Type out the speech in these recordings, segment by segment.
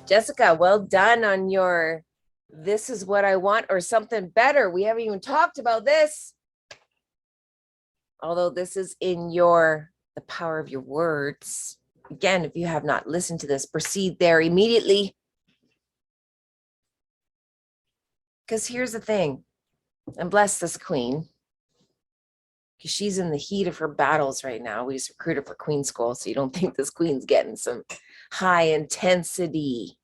Jessica, well done on your this is what I want or something better. We haven't even talked about this. Although this is in the power of your words. Again, if you have not listened to this, proceed there immediately. Because here's the thing, and bless this queen, because she's in the heat of her battles right now. We just recruited for queen school, so you don't think this queen's getting some high intensity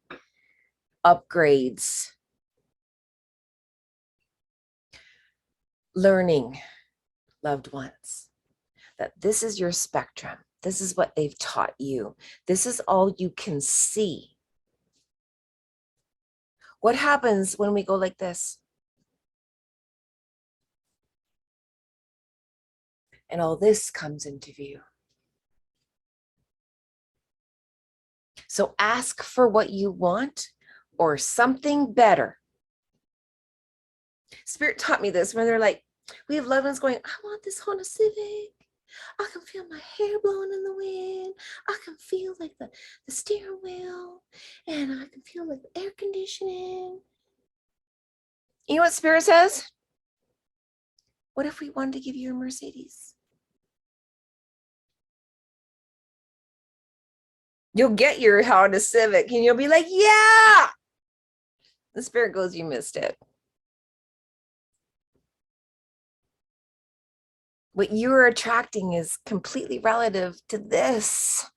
upgrades. Learning, loved ones, that this is your spectrum. This is what they've taught you. This is all you can see. What happens when we go like this? And all this comes into view. So ask for what you want or something better. Spirit taught me this when they're like, we have loved ones going, I want this Honda Civic. I can feel my hair blowing in the wind. I can feel like the steering wheel, and I can feel like the air conditioning. You know what Spirit says? What if we wanted to give you a Mercedes? You'll get your Honda Civic and you'll be like, yeah. The Spirit goes, you missed it. What you're attracting is completely relative to this.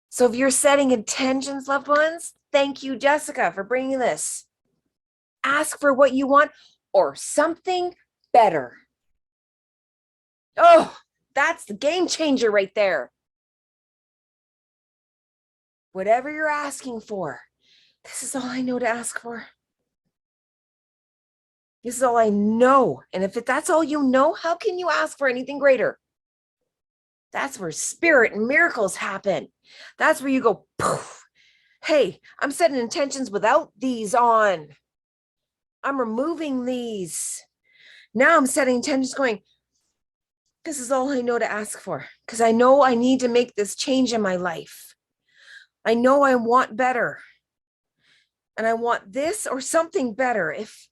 So if you're setting intentions, loved ones, thank you, Jessica, for bringing this. Ask for what you want or something better. Oh, that's the game changer right there. Whatever you're asking for, this is all I know to ask for. This is all I know. And if that's all you know, how can you ask for anything greater? That's where spirit and miracles happen. That's where you go, poof. Hey, I'm setting intentions without these on. I'm removing these. Now I'm setting intentions going, this is all I know to ask for, because I know I need to make this change in my life. I know I want better. And I want this or something better if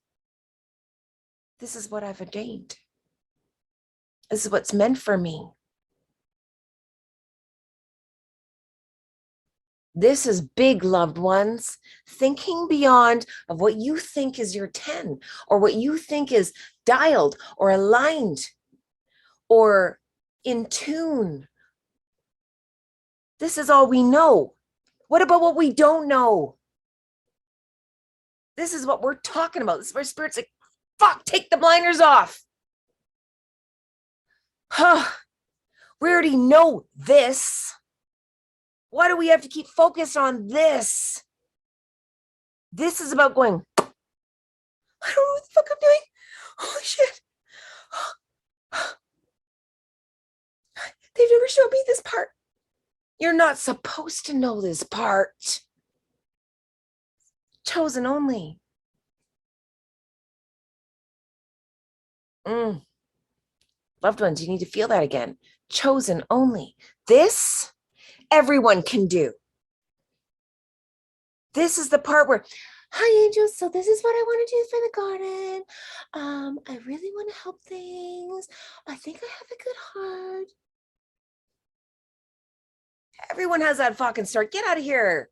this is what I've ordained. This is what's meant for me. This is big, loved ones. Thinking beyond of what you think is your 10 or what you think is dialed or aligned or in tune. This is all we know. What about what we don't know? This is what we're talking about. This is where Spirit's like, fuck, take the blinders off. Huh. We already know this. Why do we have to keep focused on this? This is about going, I don't know what the fuck I'm doing. Holy shit. They've never showed me this part. You're not supposed to know this part. Chosen only. Loved ones, you need to feel that again. Chosen only. This, everyone can do. This is the part where, hi angels, so this is what I want to do for the garden. I really want to help things. I think I have a good heart. Everyone has that fucking start. Get out of here.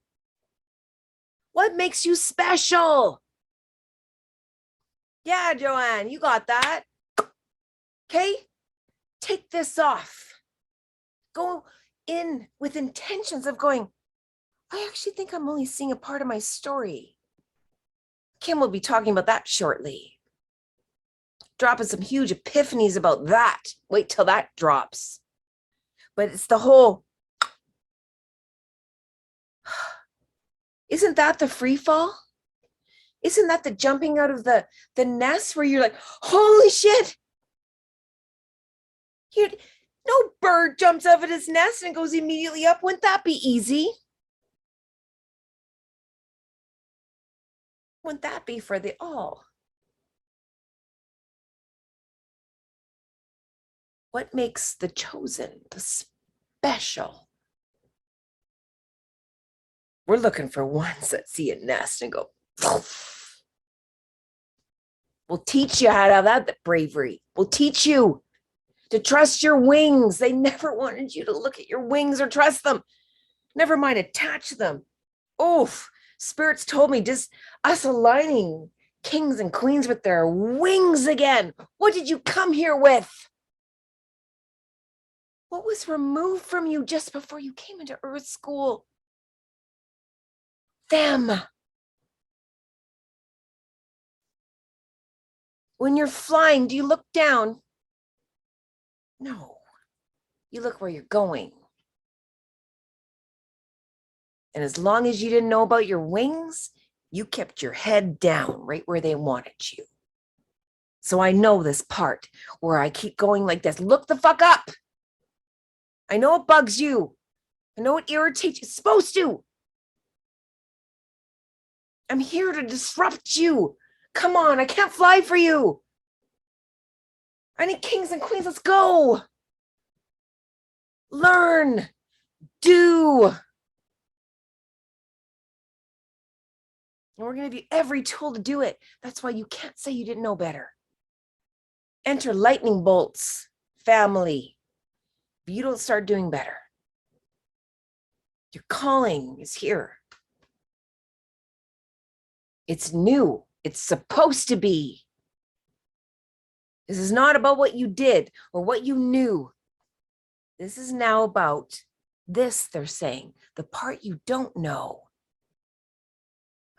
What makes you special? Yeah, Joanne, you got that. Okay? Take this off. Go in with intentions of going, I actually think I'm only seeing a part of my story. Kim will be talking about that shortly. Dropping some huge epiphanies about that. Wait till that drops. But it's the whole, isn't that the free fall? Isn't that the jumping out of the nest where you're like, holy shit. No bird jumps out of his nest and goes immediately up. Wouldn't that be easy? Wouldn't that be for the all? What makes the chosen, the special? We're looking for ones that see a nest and go, poof. We'll teach you how to have that bravery. We'll teach you to trust your wings. They never wanted you to look at your wings or trust them. Never mind attach them. Oof. Spirits told me just us aligning kings and queens with their wings again. What did you come here with? What was removed from you just before you came into Earth School? Them. When you're flying, do you look down? No. You look where you're going. And as long as you didn't know about your wings, you kept your head down right where they wanted you. So I know this part where I keep going like this. Look the fuck up. I know it bugs you. I know it irritates you. It's supposed to. I'm here to disrupt you. Come on, I can't fly for you. I need kings and queens. Let's go. Learn. Do. And we're going to give you every tool to do it. That's why you can't say you didn't know better. Enter lightning bolts, family. If you don't start doing better, your calling is here. It's new. It's supposed to be. This is not about what you did or what you knew. This is now about this, they're saying, the part you don't know.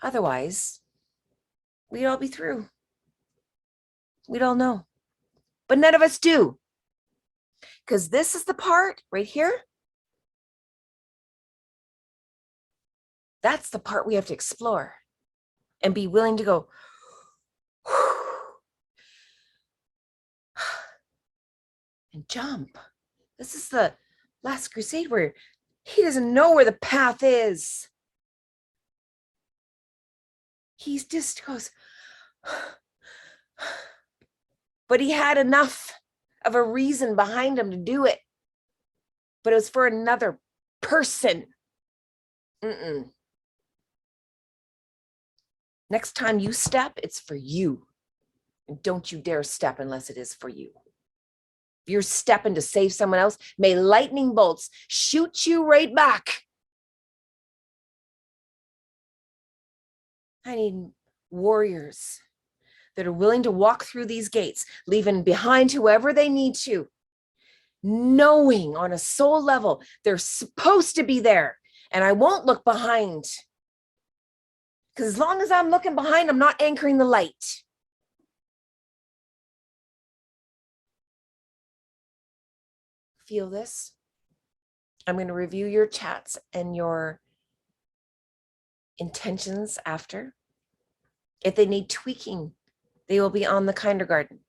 Otherwise, we'd all be through. We'd all know. But none of us do. Because this is the part right here. That's the part we have to explore and be willing to go and jump. This is the last crusade where he doesn't know where the path is. He just goes, but he had enough of a reason behind him to do it. But it was for another person. Next time you step, it's for you. And don't you dare step unless it is for you. If you're stepping to save someone else, may lightning bolts shoot you right back. I need warriors that are willing to walk through these gates, leaving behind whoever they need to, knowing on a soul level they're supposed to be there. And I won't look behind. Because as long as I'm looking behind, I'm not anchoring the light. Feel this? I'm going to review your chats and your intentions after. If they need tweaking, they will be on the KïnderGardën.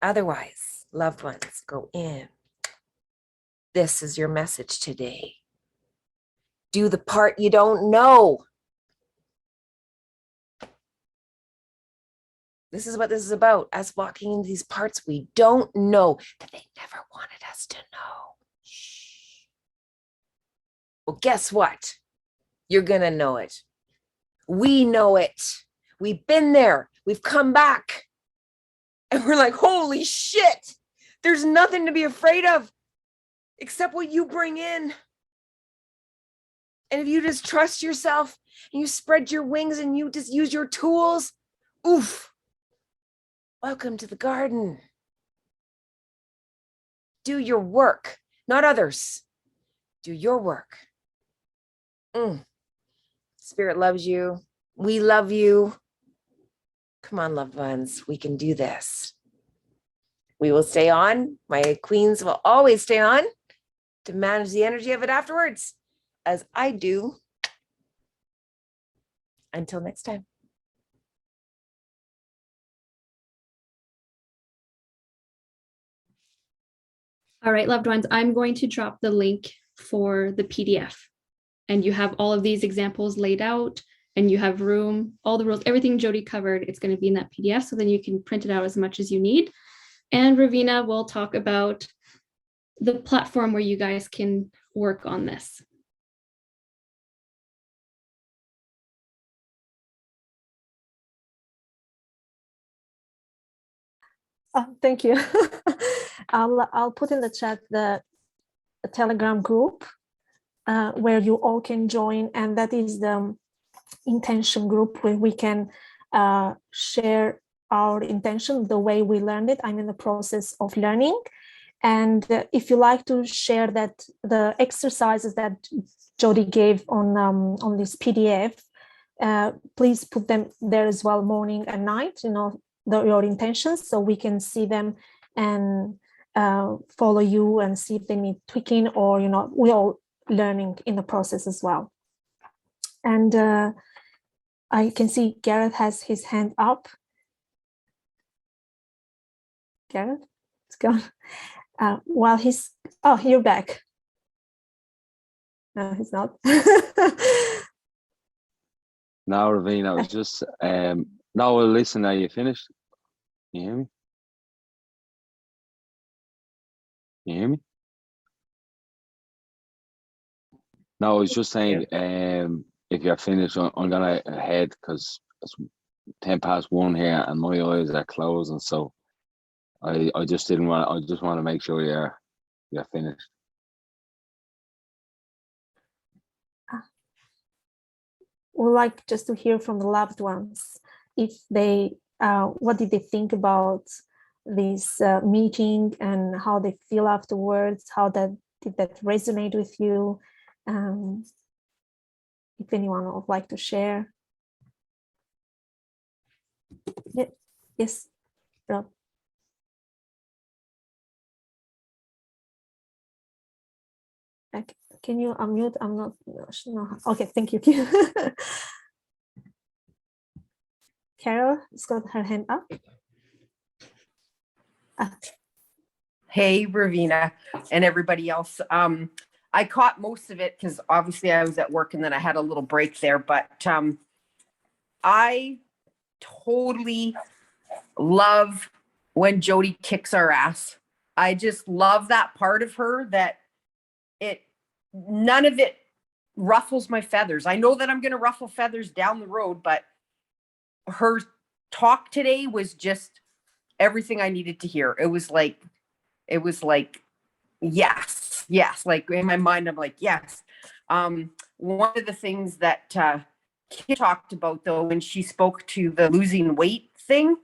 Otherwise, loved ones, go in. This is your message today. Do the part you don't know. This is what this is about. Us walking into these parts we don't know that they never wanted us to know. Shh. Well, guess what? You're going to know it. We know it. We've been there. We've come back. And we're like, holy shit. There's nothing to be afraid of except what you bring in. And if you just trust yourself and you spread your wings and you just use your tools, oof. Welcome to the garden. Do your work, not others. Do your work. Spirit loves you. We love you. Come on, loved ones. We can do this. We will stay on. My queens will always stay on to manage the energy of it afterwards, as I do. Until next time. All right, loved ones, I'm going to drop the link for the PDF. And you have all of these examples laid out, and you have room, all the rules, everything Jody covered, it's going to be in that PDF, so then you can print it out as much as you need. And Ravina will talk about the platform where you guys can work on this. Thank you. I'll put in the chat the Telegram group where you all can join, and that is the intention group where we can share our intention, the way we learned it. I'm in the process of learning, and if you like to share that the exercises that Jody gave on this PDF, please put them there as well, morning and night, you know, your intentions, so we can see them and follow you and see if they need tweaking, or, you know, we're all learning in the process as well. And I can see Gareth has his hand up. Gareth, it's gone. While he's, oh, you're back. No, he's not. No, Ravina, I was just, no, well, listen, are you finished? Can you hear me? Can you hear me? No, I was just saying, if you're finished, I'm gonna head because it's 1:10 here and my eyes are closing, so I just didn't want. I just want to make sure you're finished. We'd like just to hear from the loved ones, if they, what did they think about this meeting and how they feel afterwards, how did that resonate with you? If anyone would like to share. Yeah. Yes, Rob. Can you unmute? I'm not no. Okay, thank you. Carol has got her hand up. Hey, Ravina and everybody else. I caught most of it because obviously I was at work and then I had a little break there, but I totally love when Jody kicks our ass. I just love that part of her, that none of it ruffles my feathers. I know that I'm going to ruffle feathers down the road, but her talk today was just everything I needed to hear. It was like, yes, like in my mind, I'm like, yes. One of the things that Kim talked about, though, when she spoke to the losing weight thing,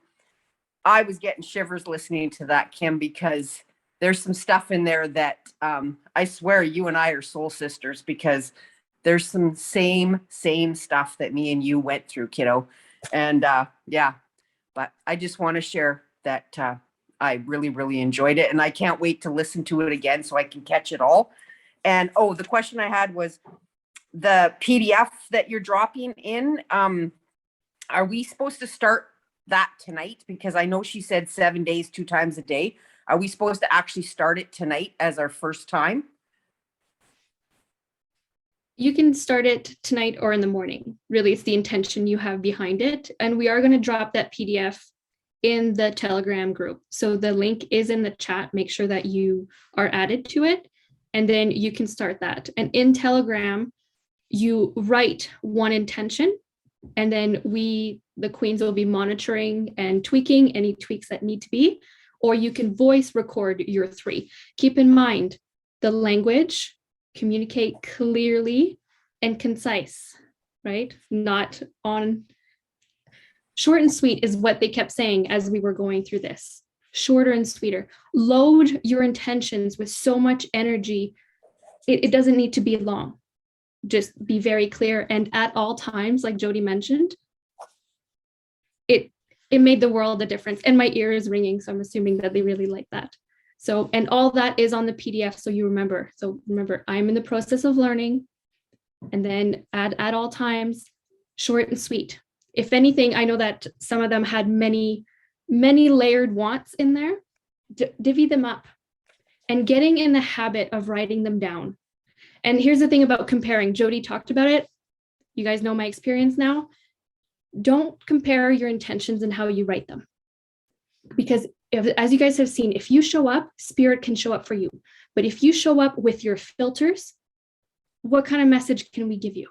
I was getting shivers listening to that, Kim, because there's some stuff in there that I swear you and I are soul sisters, because there's some same stuff that me and you went through, kiddo. And yeah, but I just want to share that I really, really enjoyed it, and I can't wait to listen to it again so I can catch it all. And oh, the question I had was the PDF that you're dropping in. Are we supposed to start that tonight? Because I know she said 7 days, 2 times a day. Are we supposed to actually start it tonight as our first time? You can start it tonight or in the morning. Really, it's the intention you have behind it. And we are going to drop that PDF in the Telegram group. So the link is in the chat. Make sure that you are added to it, and then you can start that. And in Telegram, you write one intention, and then the queens will be monitoring and tweaking any tweaks that need to be, or you can voice record your 3. Keep in mind the language, communicate clearly and concise, right? Not on short and sweet is what they kept saying as we were going through this. Shorter and sweeter. Load your intentions with so much energy. It doesn't need to be long. Just be very clear. And at all times, like Jody mentioned, it made the world a difference. And my ear is ringing, so I'm assuming that they really like that. So, and all that is on the PDF, so you remember. So remember, I'm in the process of learning, and then at all times, short and sweet. If anything, I know that some of them had many layered wants in there. Divvy them up and getting in the habit of writing them down. And here's the thing about comparing. Jody talked about it. You guys know my experience now. Don't compare your intentions and how you write them. Because as you guys have seen, if you show up, spirit can show up for you. But if you show up with your filters, what kind of message can we give you?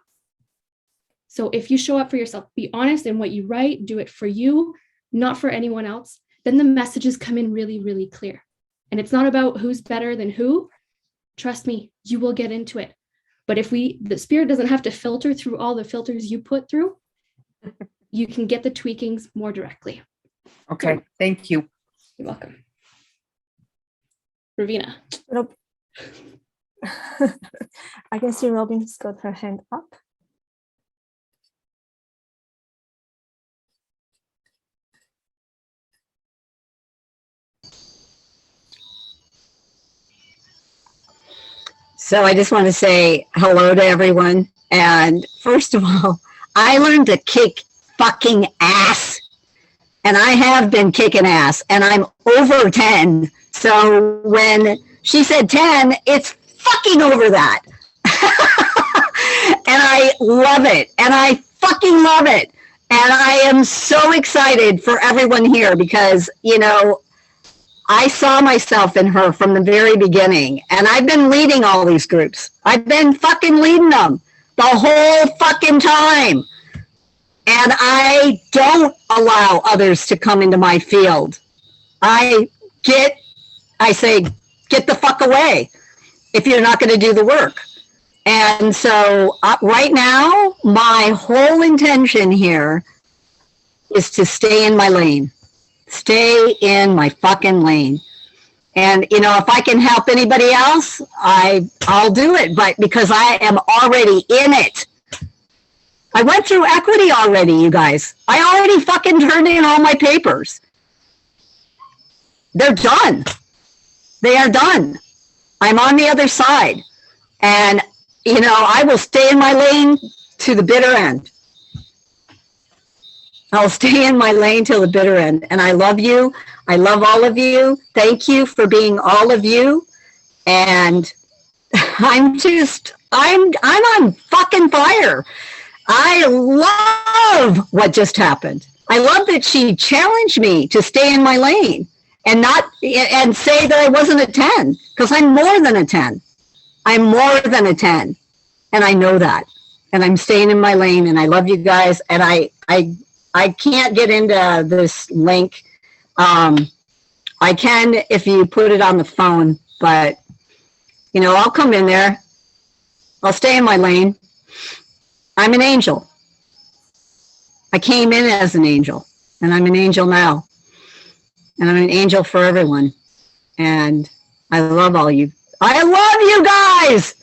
So if you show up for yourself, be honest in what you write, do it for you, not for anyone else. then the messages come in really, really clear. And it's not about who's better than who. Trust me, you will get into it. But if the spirit doesn't have to filter through all the filters you put through, you can get the tweakings more directly. Okay, thank you. You're welcome. Ravina. I can see Robin's got her hand up. So I just want to say hello to everyone. And first of all, I learned to kick fucking ass. And I have been kicking ass, and I'm over 10. So when she said 10, it's fucking over that. And I love it. And I fucking love it. And I am so excited for everyone here because, you know, I saw myself in her from the very beginning, and I've been leading all these groups. I've been fucking leading them the whole fucking time. And I don't allow others to come into my field. I say, get the fuck away if you're not going to do the work. And so right now, my whole intention here is to stay in my lane. Stay in my fucking lane. And, you know, if I can help anybody else, I'll do it. But because I am already in it. I went through equity already, you guys. I already fucking turned in all my papers. They're done. They are done. I'm on the other side. And, you know, I will stay in my lane to the bitter end. I'll stay in my lane till the bitter end. And I love you. I love all of you. Thank you for being all of you. And I'm on fucking fire. I love what just happened. I love that she challenged me to stay in my lane and say that I wasn't a 10, because I'm more than a 10. I'm more than a 10. And I know that. And I'm staying in my lane, and I love you guys. And I can't get into this link. I can if you put it on the phone, but you know, I'll come in there. I'll stay in my lane. I'm an angel. I came in as an angel, and I'm an angel now. And I'm an angel for everyone. And I love all you. I love you guys.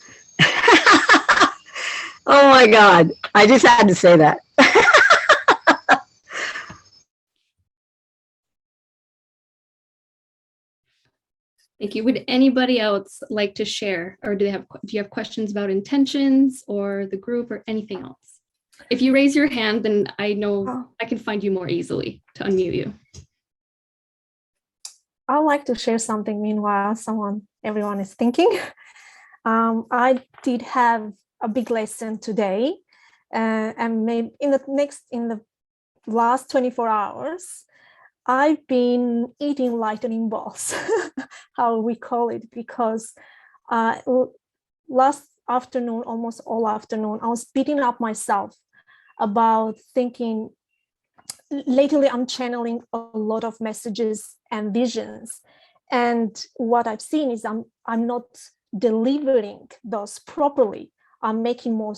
Oh my God. I just had to say that. Thank you. Would anybody else like to share, or do you have questions about intentions or the group or anything else? If you raise your hand, then I know I can find you more easily to unmute you. I'd like to share something meanwhile everyone is thinking. I did have a big lesson today, and maybe in the last 24 hours, I've been eating lightning balls, how we call it, because last afternoon, almost all afternoon, I was beating up myself about thinking. Lately, I'm channeling a lot of messages and visions, and what I've seen is I'm not delivering those properly. I'm making more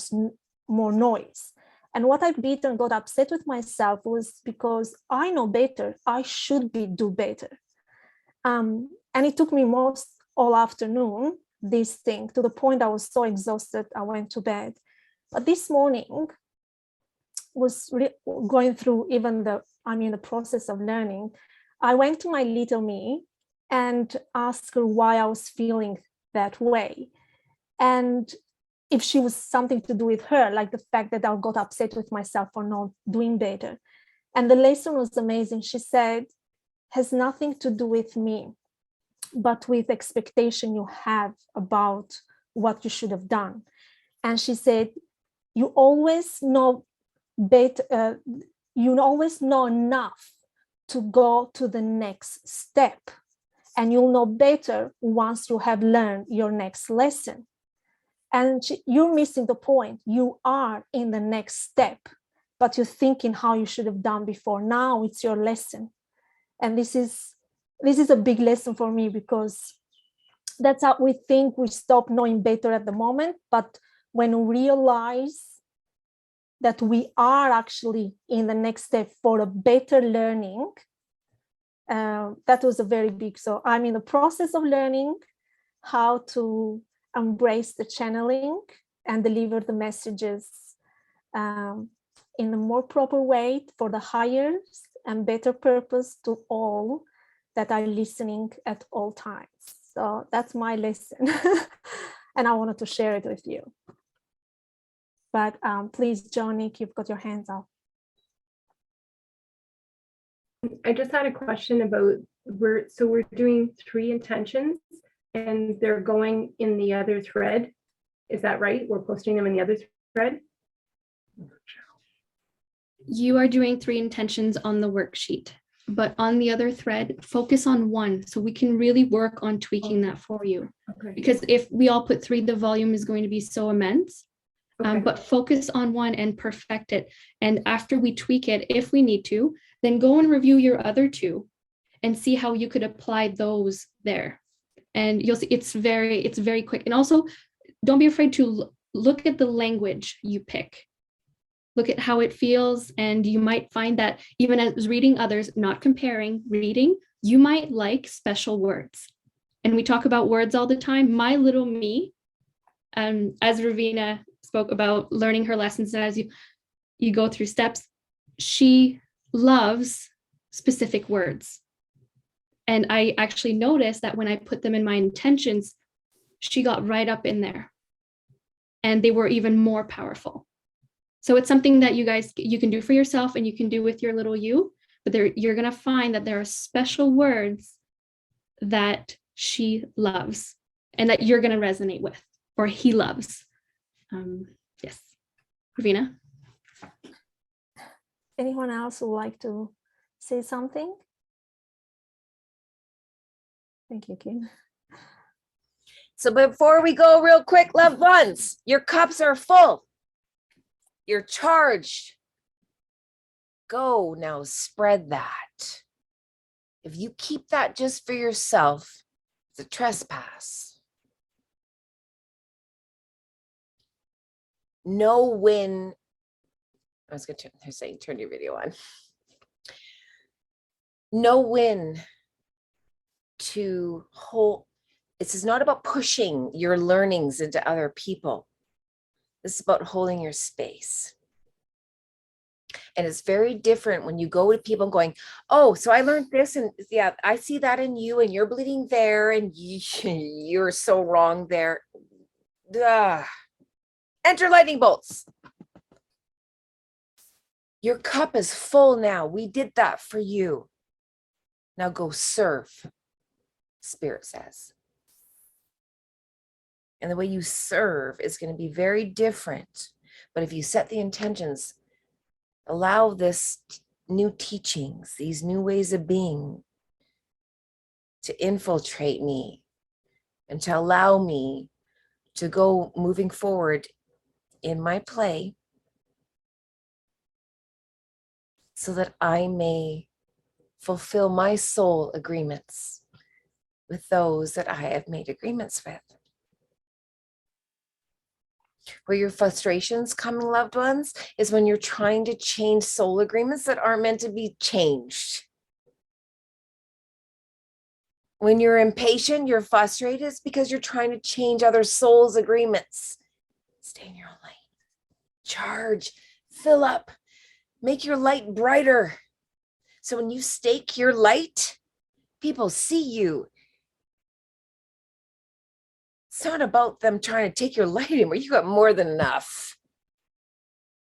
noise. And what I got upset with myself was because I know better. I should do better. And it took me all afternoon, this thing, to the point I was so exhausted, I went to bed. But this morning was going through I'm in the process of learning. I went to my little me and asked her why I was feeling that way. And if she was something to do with her, like the fact that I got upset with myself for not doing better. And the lesson was amazing. She said, has nothing to do with me, but with expectation you have about what you should have done. And she said, you always know better, you always know enough to go to the next step. And you'll know better once you have learned your next lesson. And you're missing the point. You are in the next step, but you're thinking how you should have done before. Now it's your lesson. And this is a big lesson for me, because that's how we think we stop knowing better at the moment. But when we realize that we are actually in the next step for a better learning, that was a very big. So I'm in the process of learning how to embrace the channeling and deliver the messages in a more proper way for the higher and better purpose to all that are listening at all times. So that's my lesson. And I wanted to share it with you. But please, Johnny, you've got your hands up. I just had a question about, we're doing 3 intentions and they're going in the other thread. Is that right? We're posting them in the other thread? You are doing 3 intentions on the worksheet, but on the other thread, focus on 1 so we can really work on tweaking that for you. Okay. Because if we all put 3, the volume is going to be so immense. Okay. But focus on 1 and perfect it. And after we tweak it, if we need to, then go and review your other 2 and see how you could apply those there. And you'll see it's very quick. And also, don't be afraid to look at the language you pick. Look at how it feels, and you might find that even as reading others, not comparing, reading, you might like special words. And we talk about words all the time. My little me, as Ravina spoke about learning her lessons, and as you go through steps, she loves specific words. And I actually noticed that when I put them in my intentions, she got right up in there. And they were even more powerful. So it's something that you can do for yourself and you can do with your little you, but you're going to find that there are special words that she loves and that you're going to resonate with, or he loves. Yes. Ravina? Anyone else who would like to say something? Thank you, Kim. So before we go, real quick, loved ones, your cups are full. You're charged. Go now, spread that. If you keep that just for yourself, it's a trespass. Know when, I was going to say, turn your video on. Know when to hold. This is not about pushing your learnings into other people. This is about holding your space. And it's very different when you go to people and going, oh, so I learned this, and yeah, I see that in you, and you're bleeding there, and you're so wrong there. Enter lightning bolts. Your cup is full now. We did that for you. Now go serve, Spirit says. And the way you serve is going to be very different. But if you set the intentions, allow this new teachings, these new ways of being to infiltrate me and to allow me to go moving forward in my play so that I may fulfill my soul agreements with those that I have made agreements with. Where your frustrations coming, loved ones, is when you're trying to change soul agreements that aren't meant to be changed. When you're impatient, you're frustrated, it's because you're trying to change other souls' agreements. Stay in your own lane. Charge, fill up, make your light brighter. So when you stake your light, people see you. It's not about them trying to take your light anymore. You got more than enough.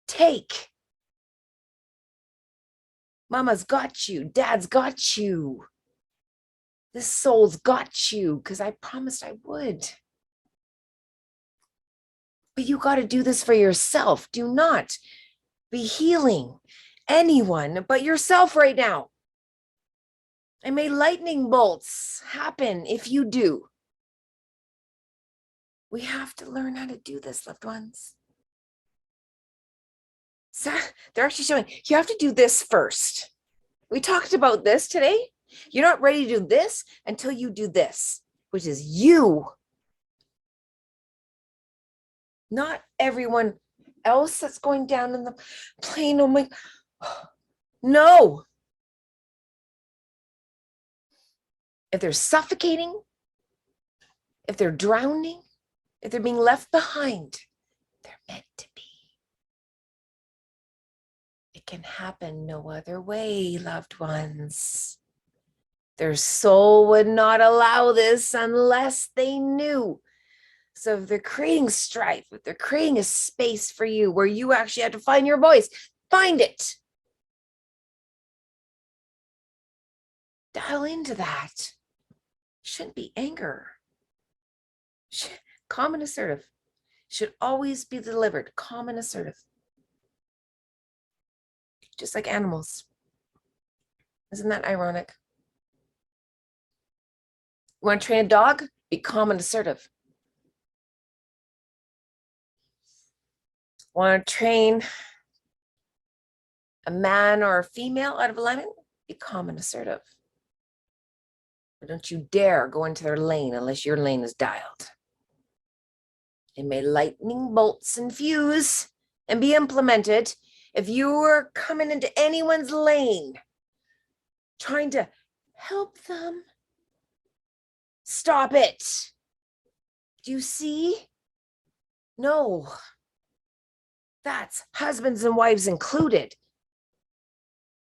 Take. Mama's got you. Dad's got you. This soul's got you because I promised I would. But you got to do this for yourself. Do not be healing anyone but yourself right now. And may lightning bolts happen if you do. We have to learn how to do this, loved ones. So they're actually showing you have to do this first. We talked about this today. You're not ready to do this until you do this, which is you. Not everyone else that's going down in the plane. Oh my, no. If they're suffocating, if they're drowning, if they're being left behind, they're meant to be. It can happen no other way, loved ones. Their soul would not allow this unless they knew. So if they're creating strife, if they're creating a space for you where you actually have to find your voice, find it. Dial into that. Shouldn't be anger. Calm and assertive. Should always be delivered. Calm and assertive. Just like animals. Isn't that ironic? You want to train a dog? Be calm and assertive. Want to train a man or a female out of alignment? Be calm and assertive. But don't you dare go into their lane unless your lane is dialed. It may lightning bolts and fuse and be implemented. If you are coming into anyone's lane, trying to help them, stop it. Do you see? No. That's husbands and wives included.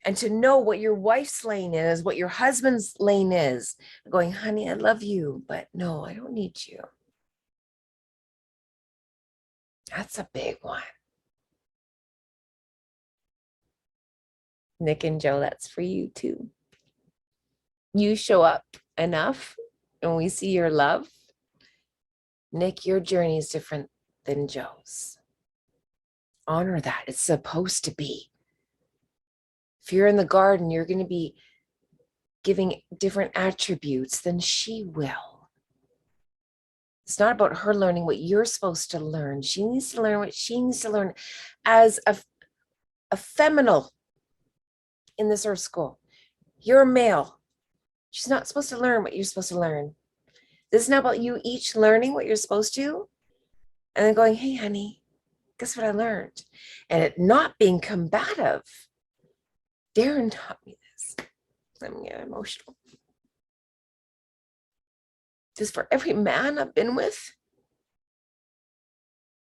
And to know what your wife's lane is, what your husband's lane is, going, honey, I love you, but no, I don't need you. That's a big one. Nick and Joe, that's for you too. You show up enough and we see your love. Nick, your journey is different than Joe's. Honor that. It's supposed to be. If you're in the garden, you're going to be giving different attributes than she will. It's not about her learning what you're supposed to learn. She needs to learn what she needs to learn as a feminine in this earth school. You're a male. She's not supposed to learn what you're supposed to learn. This is not about you each learning what you're supposed to and then going, hey, honey, guess what I learned? And it not being combative. Darren taught me this. I'm getting emotional. Just for every man I've been with,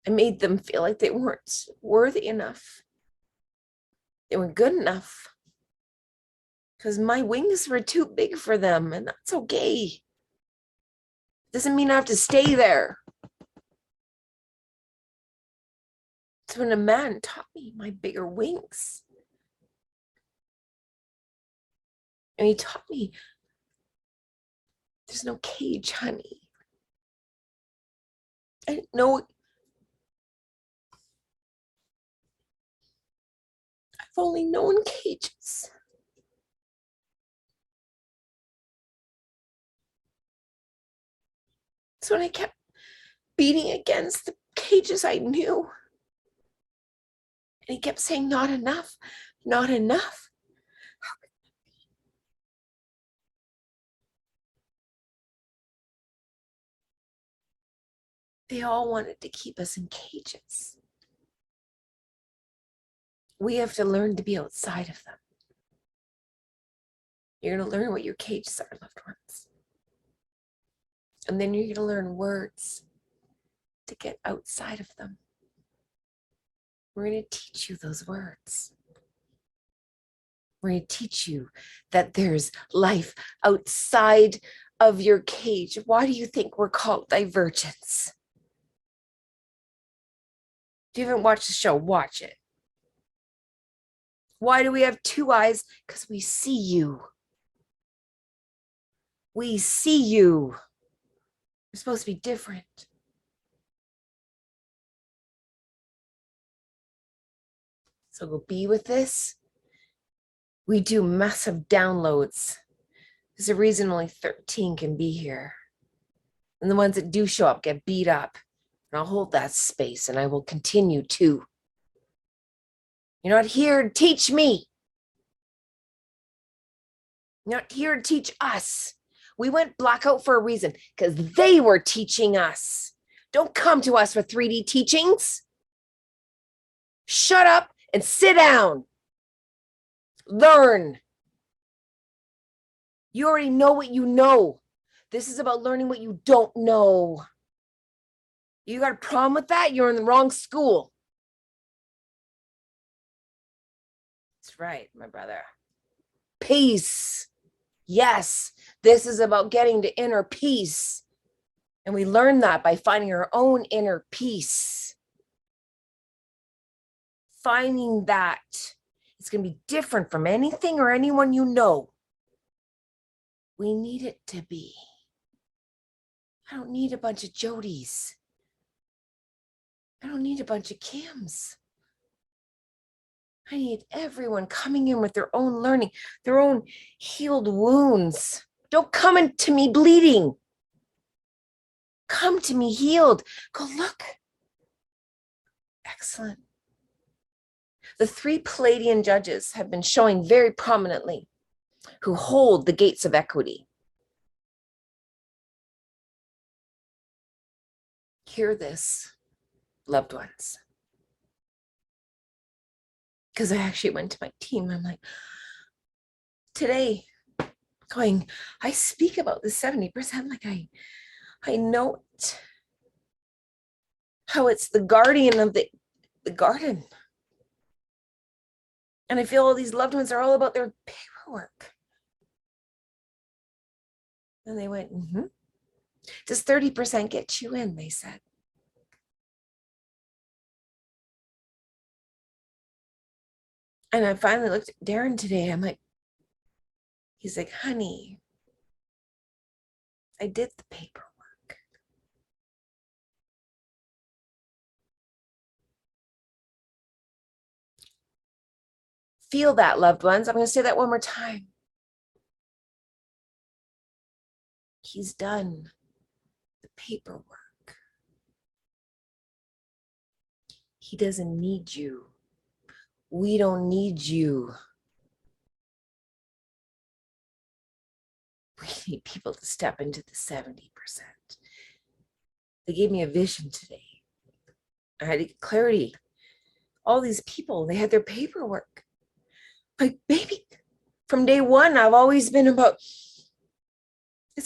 I made them feel like they weren't worthy enough. They weren't good enough. Because my wings were too big for them, and that's okay. Doesn't mean I have to stay there. So when a man taught me my bigger wings, and he taught me, there's no cage, honey. I didn't know. I've only known cages. So when I kept beating against the cages I knew, and he kept saying, not enough, not enough. They all wanted to keep us in cages. We have to learn to be outside of them. You're going to learn what your cages are, loved ones. And then you're going to learn words to get outside of them. We're going to teach you those words. We're going to teach you that there's life outside of your cage. Why do you think we're called divergents? If you haven't watched the show, watch it. Why do we have two eyes? Because we see you. We see you. We're supposed to be different. So go be with this. We do massive downloads. There's a reason only 13 can be here. And the ones that do show up get beat up. And I'll hold that space and I will continue to. You're not here to teach me. You're not here to teach us. We went blackout for a reason, because they were teaching us. Don't come to us for 3D teachings. Shut up and sit down. Learn. You already know what you know. This is about learning what you don't know. You got a problem with that? You're in the wrong school. That's right, my brother. Peace. Yes, this is about getting to inner peace. And we learn that by finding our own inner peace. Finding that it's going to be different from anything or anyone you know. We need it to be. I don't need a bunch of Jodys. I don't need a bunch of Kims. I need everyone coming in with their own learning, their own healed wounds. Don't come into me bleeding. Come to me healed. Go look. Excellent. The 3 Palladian judges have been showing very prominently who hold the gates of equity. Hear this, loved ones. Because I actually went to my team. I'm like, today, going, I speak about the 70%. Like I know it. How it's the guardian of the garden. And I feel all these loved ones are all about their paperwork. And they went, Does 30% get you in? They said. And I finally looked at Darren today. I'm like, he's like, honey, I did the paperwork. Feel that, loved ones. I'm going to say that one more time. He's done the paperwork. He doesn't need you. We don't need you. We need people to step into the 70%. They gave me a vision today. I had to get clarity. All these people, they had their paperwork. Like, baby, from day one, I've always been about, we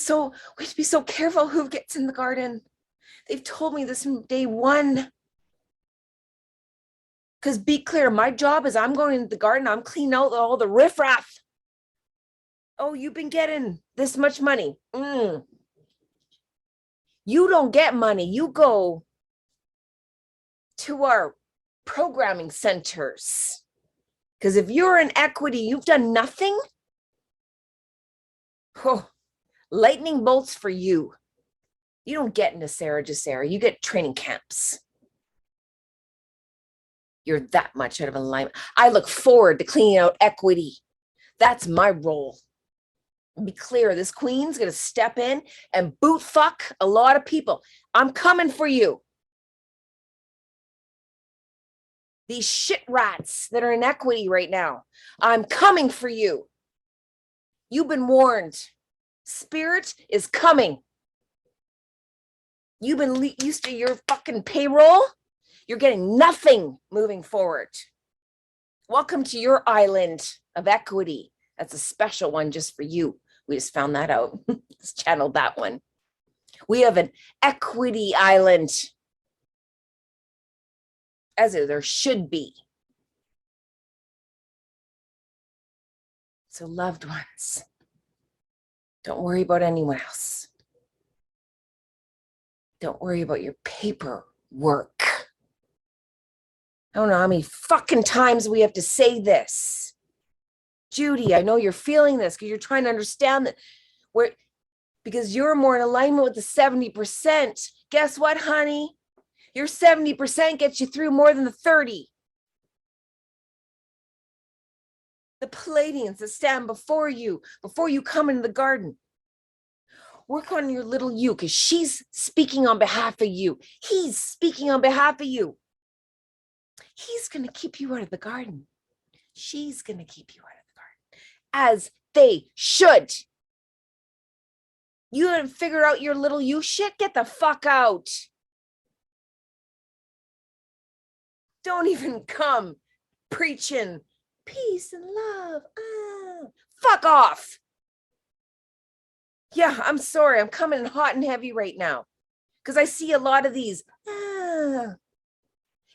have to be so careful who gets in the garden. They've told me this from day one. Because be clear, my job is I'm going into the garden, I'm cleaning out all the riffraff. Oh, you've been getting this much money. You don't get money. You go to our programming centers. Because if you're in equity, you've done nothing. Oh, lightning bolts for you. You don't get into Sarah Jacera. You get training camps. You're that much out of alignment. I look forward to cleaning out equity. That's my role. Be clear, this queen's going to step in and boot fuck a lot of people. I'm coming for you. These shit rats that are in equity right now, I'm coming for you. You've been warned. Spirit is coming. You've been used to your fucking payroll. You're getting nothing moving forward. Welcome to your island of equity. That's a special one just for you. We just found that out. Just channeled that one. We have an equity island, as there should be. So, loved ones, don't worry about anyone else. Don't worry about your paperwork. I don't know how many fucking times we have to say this. Judy, I know you're feeling this because you're trying to understand that because you're more in alignment with the 70%. Guess what, honey? Your 70% gets you through more than the 30. The Palladians that stand before you come into the garden. Work on your little you because she's speaking on behalf of you. He's speaking on behalf of you. He's going to keep you out of the garden. She's going to keep you out of the garden. As they should. You haven't figured out your little you shit? Get the fuck out. Don't even come preaching peace and love. Fuck off. Yeah, I'm sorry. I'm coming in hot and heavy right now because I see a lot of these.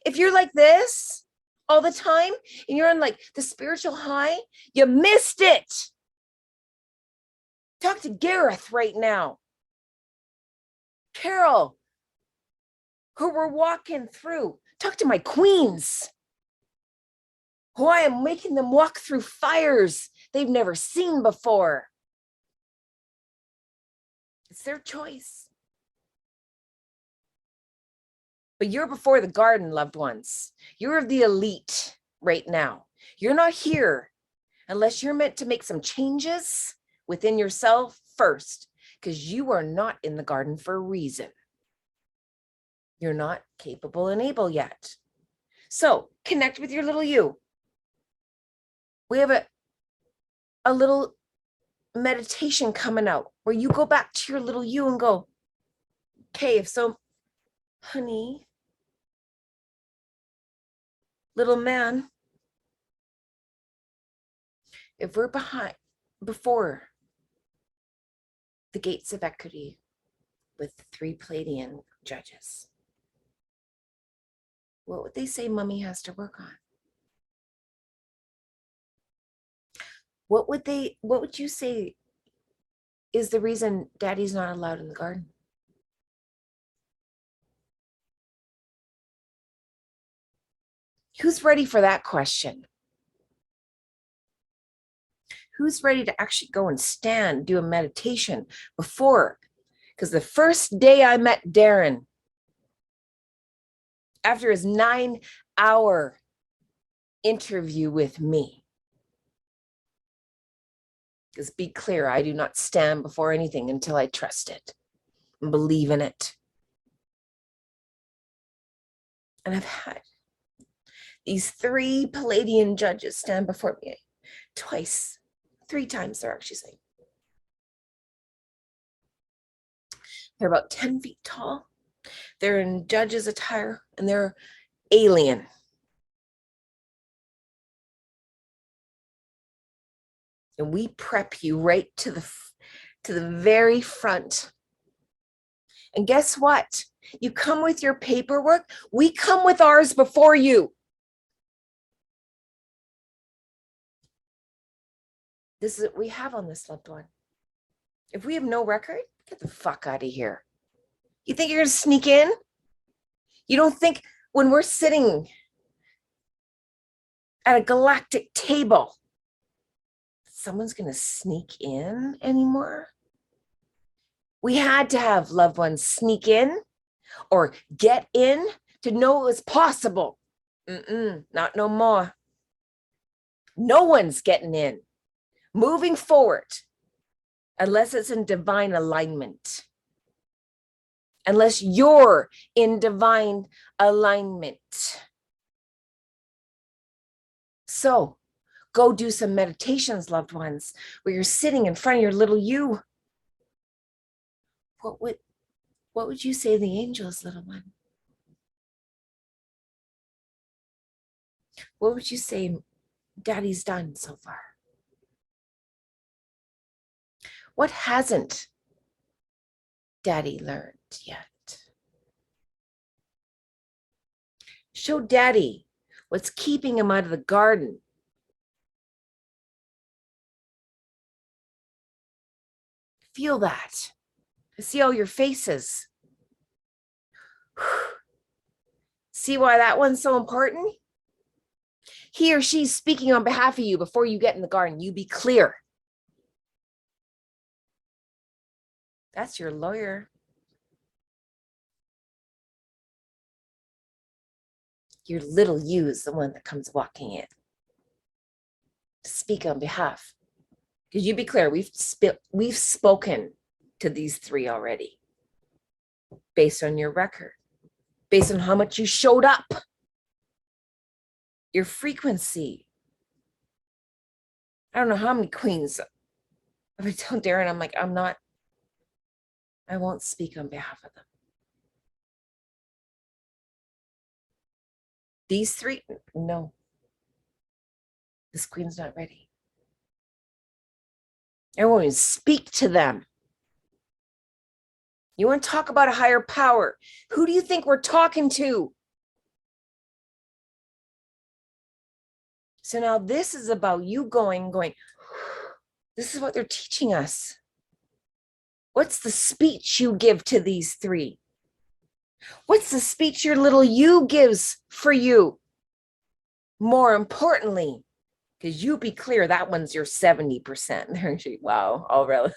If you're like this all the time and you're on like the spiritual high, you missed it. Talk to Gareth right now. Carol, who we're walking through. Talk to my queens, who I am making them walk through fires they've never seen before. It's their choice. But you're before the garden, loved ones. You're the elite right now. You're not here unless you're meant to make some changes within yourself first, because you are not in the garden for a reason. You're not capable and able yet. So connect with your little you. We have a little meditation coming out where you go back to your little you and go, okay, if so, honey, little man, if we're before the gates of equity with 3 Palladian judges, what would they say mommy has to work on? What would you say is the reason daddy's not allowed in the garden? Who's ready for that question? Who's ready to actually go and stand, do a meditation before? Because the first day I met Darren, after his 9-hour interview with me, because be clear, I do not stand before anything until I trust it and believe in it. And I've had these 3 Palladian judges stand before me twice, 3 times they're actually saying. They're about 10 feet tall. They're in judge's attire and they're alien. And we prep you right to the very front. And guess what? You come with your paperwork. We come with ours before you. This is what we have on this loved one. If we have no record, get the fuck out of here. You think you're going to sneak in? You don't think when we're sitting at a galactic table, someone's going to sneak in anymore? We had to have loved ones sneak in or get in to know it was possible. Not no more. No one's getting in. Moving forward, unless it's in divine alignment. Unless you're in divine alignment. So go do some meditations, loved ones, where you're sitting in front of your little you. What would you say to the angels, little one? What would you say daddy's done so far? What hasn't daddy learned yet? Show daddy what's keeping him out of the garden. Feel that. I see all your faces. See why that one's so important? He or she's speaking on behalf of you before you get in the garden. You be clear. That's your lawyer. Your little you is the one that comes walking in to speak on behalf. Because you be clear, we've spoken to these 3 already, based on your record, based on how much you showed up, your frequency. I don't know how many queens If I tell Darren, I'm like, I won't speak on behalf of them. These three, no. This queen's not ready. I won't even speak to them. You want to talk about a higher power? Who do you think we're talking to? So now this is about you going, this is what they're teaching us. What's the speech you give to these three? What's the speech your little you gives for you? More importantly, because you be clear, that one's your 70%. Wow, already.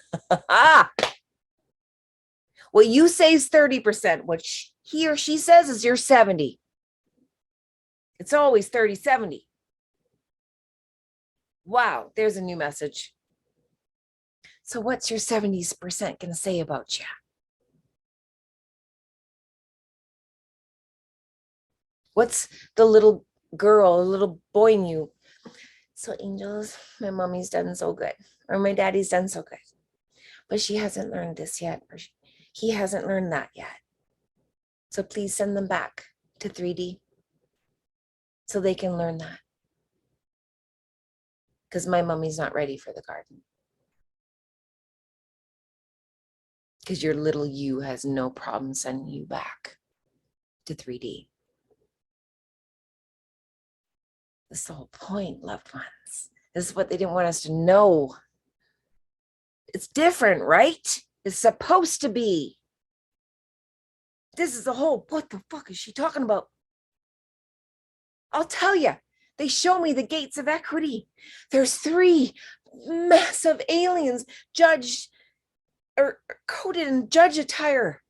What you say is 30%. What he or she says is your 70. It's always 30-70. Wow, there's a new message. So what's your 70% going to say about you? What's the little girl, the little boy in you? So angels, my mommy's done so good, or my daddy's done so good, but she hasn't learned this yet, or he hasn't learned that yet. So please send them back to 3D so they can learn that. Because my mommy's not ready for the garden. Because your little you has no problem sending you back to 3D. This is the whole point, loved ones. This is what they didn't want us to know. It's different, right? It's supposed to be. This is the whole, what the fuck is she talking about? I'll tell you, they show me the gates of equity. There's 3 massive aliens judged or coated in judge attire.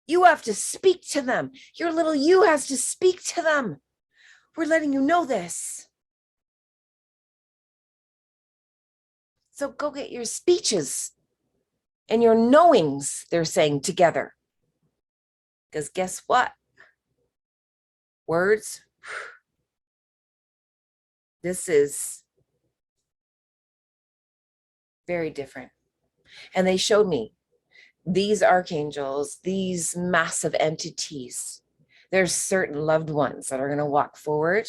You have to speak to them. Your little you has to speak to them. We're letting you know this. So go get your speeches and your knowings, they're saying, together. Because guess what? Words. This is very different. And they showed me these archangels, these massive entities. There's certain loved ones that are going to walk forward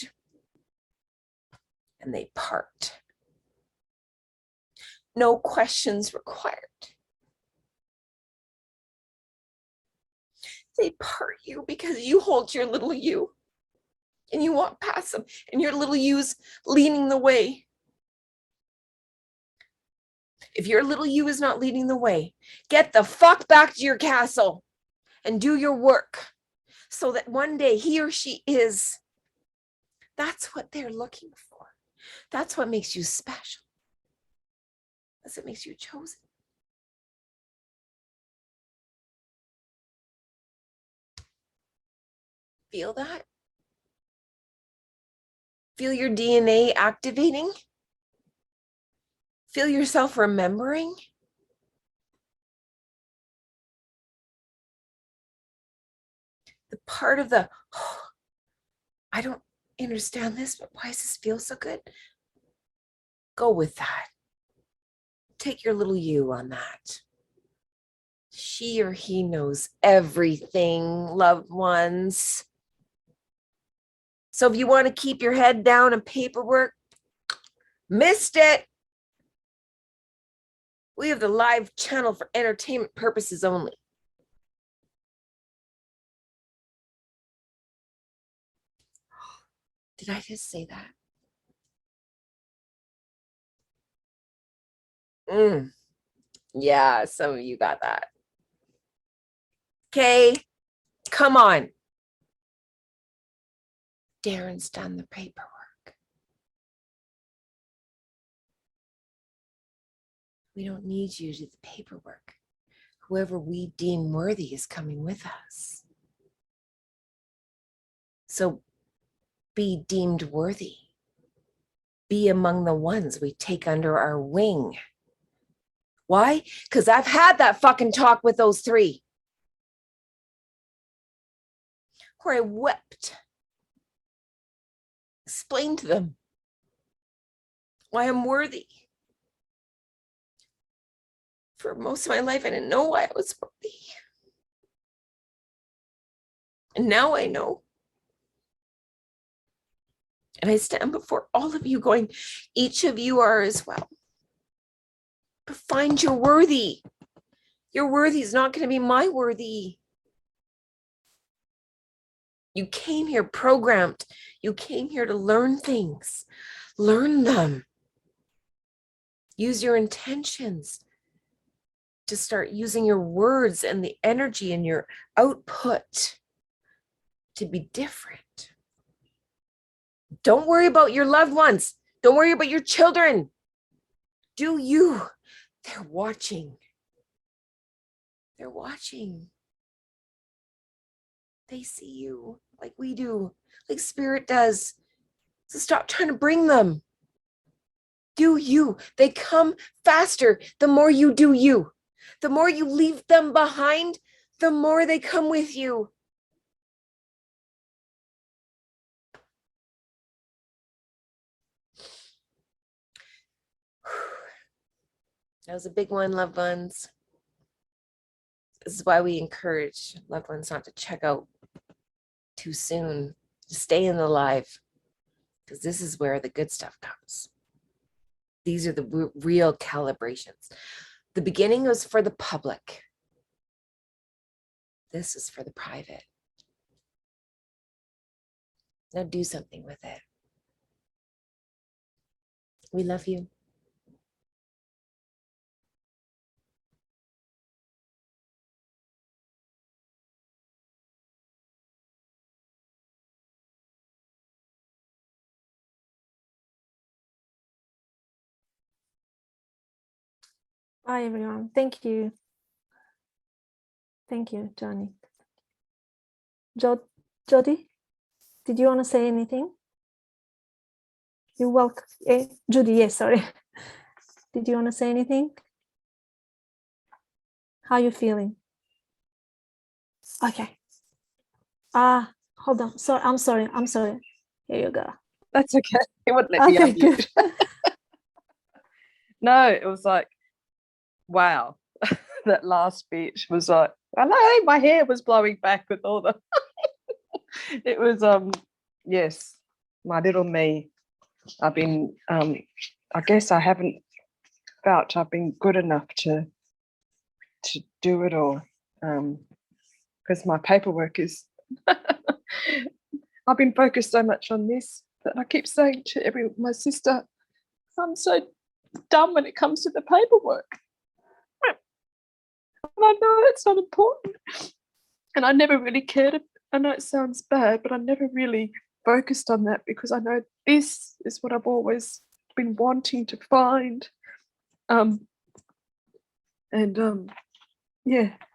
and they part. No questions required. They part you because you hold your little you and you walk past them and your little you's leading the way. If your little you is not leading the way, get the fuck back to your castle and do your work so that one day he or she is. That's what they're looking for. That's what makes you special. That's what makes you chosen. Feel that? Feel your DNA activating? Feel yourself remembering? The part of the, oh, I don't understand this, but why does this feel so good? Go with that. Take your little you on that. She or he knows everything, loved ones. So if you want to keep your head down and paperwork, missed it. We have the live channel for entertainment purposes only. Did I just say that? Yeah, some of you got that. Okay, come on. Darren's done the paperwork. We don't need you to do the paperwork. Whoever we deem worthy is coming with us. So be deemed worthy. Be among the ones we take under our wing. Why? Because I've had that fucking talk with those 3. Where I wept. Explained to them why I'm worthy. For most of my life, I didn't know why I was worthy. And now I know. And I stand before all of you going, each of you are as well. But find your worthy. Your worthy is not going to be my worthy. You came here programmed. You came here to learn things. Learn them. Use your intentions to start using your words and the energy in your output to be different. Don't worry about your loved ones. Don't worry about your children. Do you? They're watching. They're watching. They see you like we do, like Spirit does. So stop trying to bring them. Do you. They come faster the more you do you. The more you leave them behind, the more they come with you. That was a big one, loved ones. This is why we encourage loved ones not to check out too soon. To stay in the live, because this is where the good stuff comes. These are the real calibrations. The beginning was for the public. This is for the private. Now do something with it. We love you. Bye, everyone. Thank you. Thank you, Johnny. Jody, did you want to say anything? You're welcome. Judy, yes, sorry. Did you want to say anything? How are you feeling? Okay. Hold on. Sorry, I'm sorry. Here you go. That's okay. It wouldn't let me Okay, unmute. good. No, it was like, wow. That last speech was like, hello, my hair was blowing back with all the it was yes, my little me. I've been I guess I haven't felt I've been good enough to do it all. Because my paperwork is I've been focused so much on this that I keep saying to my sister, I'm so dumb when it comes to the paperwork. And I know it's not important. And I never really cared. I know it sounds bad, but I never really focused on that because I know this is what I've always been wanting to find. Yeah,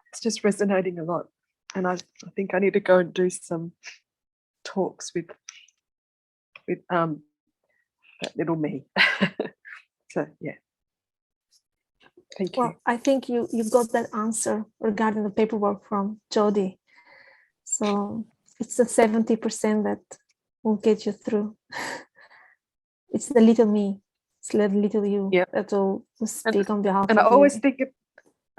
it's just resonating a lot. And I think I need to go and do some talks with that little me. So yeah. Thank you. Well, I think you got that answer regarding the paperwork from Jody. So it's the 70% that will get you through. It's the little me, it's the little you that will speak on behalf of you. I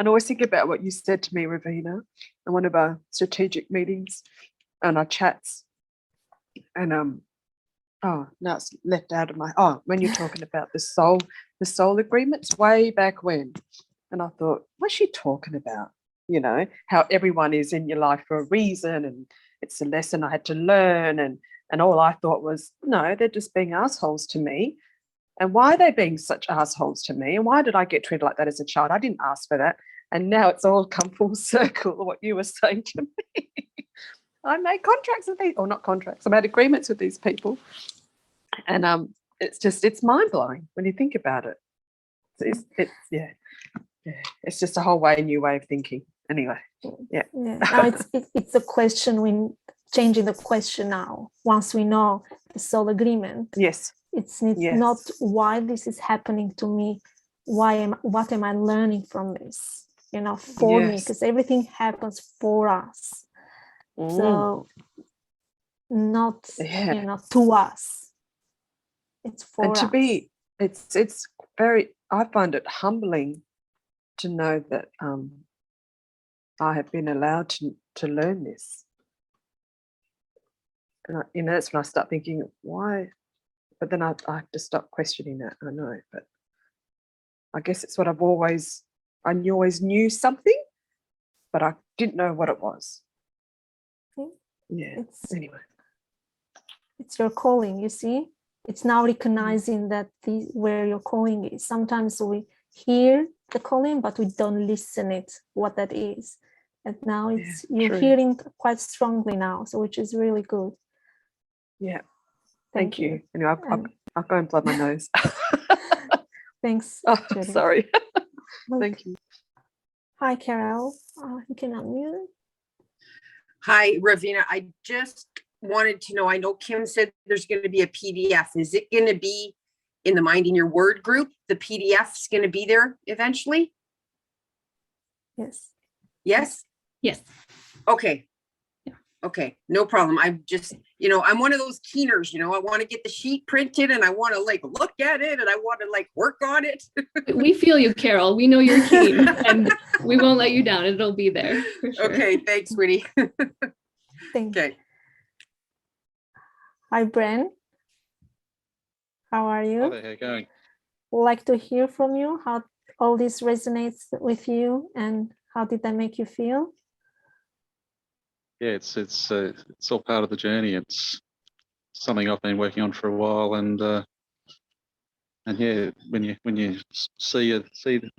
always think about what you said to me, Ravina, in one of our strategic meetings and our chats. And now it's left out of my when you're talking about the soul agreements way back when. And I thought, what's she talking about? You know, how everyone is in your life for a reason and it's a lesson I had to learn. And all I thought was, no, they're just being assholes to me. And why are they being such assholes to me? And why did I get treated like that as a child? I didn't ask for that. And now it's all come full circle, what you were saying to me. I made contracts with these, or not contracts, I made agreements with these people. And it's mind-blowing when you think about it. It's just a whole new way of thinking. Anyway, yeah. Now it's a question, when changing the question now, once we know the soul agreement. Yes. It's not why this is happening to me, what am I learning from this? You know, for me, because everything happens for us. So not to us. It's for us. It's very, I find it humbling to know that I have been allowed to learn this. And that's when I start thinking, why? But then I have to stop questioning that. I know, but I guess it's what I always knew something, but I didn't know what it was. Yeah. Anyway, it's your calling. You see, it's now recognizing that where your calling is. Sometimes we hear the calling, but we don't listen it what that is. And now you're hearing quite strongly now, so which is really good. Yeah. Thank you. Anyway, I'll go and blow my nose. Thanks. Oh, sorry. Thank you. Hi, Carol. You can unmute. Hi, Ravina. I just wanted to know, I know Kim said there's going to be a PDF. Is it going to be in the Mïndïng Your Word group? The PDF's going to be there eventually? Yes. Yes? Yes. Okay. Okay, no problem. I'm just, I'm one of those keeners, I want to get the sheet printed and I want to look at it and I want to work on it. We feel you, Carol. We know you're keen and we won't let you down. It'll be there. For sure. Okay, thanks, sweetie. Thank you. Okay. Hi, Bren. How are you? Hi there, how you going? We'd like to hear from you how all this resonates with you and how did that make you feel? Yeah, it's all part of the journey. It's something I've been working on for a while, and yeah, when you see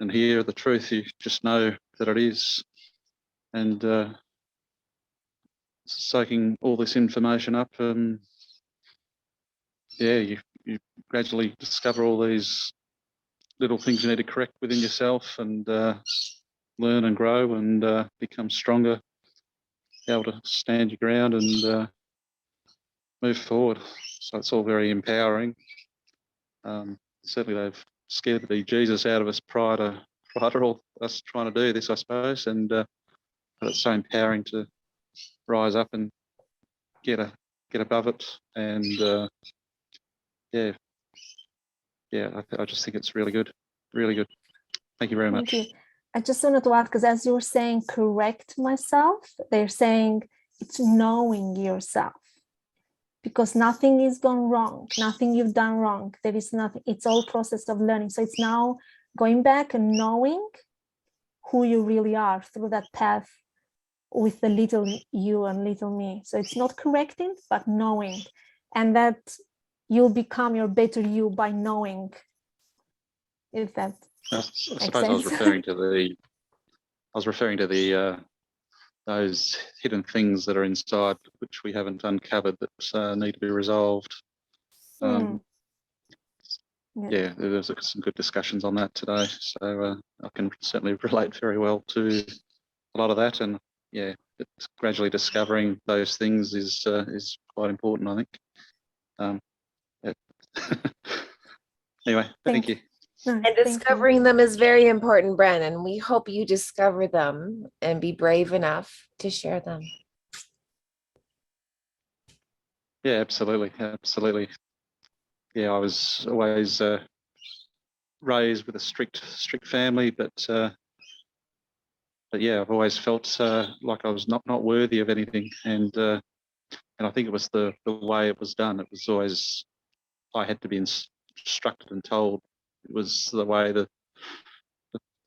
and hear the truth, you just know that it is, and soaking all this information up, yeah, you gradually discover all these little things you need to correct within yourself, and learn and grow and become stronger, be able to stand your ground and move forward. So it's all very empowering. Certainly they've scared the bejesus out of us prior to all us trying to do this, I suppose, and but it's so empowering to rise up and get above it, and yeah, I just think it's really good. Thank you very much. Thank you. I just wanted to add, because as you were saying, correct myself, they're saying it's knowing yourself, because nothing is gone wrong, nothing you've done wrong. There is nothing, it's all process of learning. So it's now going back and knowing who you really are through that path with the little you and little me. So it's not correcting, but knowing, and that you'll become your better you by knowing. If that I suppose I was referring to the those hidden things that are inside which we haven't uncovered that need to be resolved. Yeah, there's some good discussions on that today, so I can certainly relate very well to a lot of that, and yeah, it's gradually discovering those things is quite important, I think. Yeah. Anyway, thank you. And discovering them is very important, Brandon. We hope you discover them and be brave enough to share them. Yeah, absolutely. Yeah, I was always raised with a strict family, but yeah, I've always felt like I was not worthy of anything, and I think it was the way it was done. It was always, I had to be instructed and told. It was the way the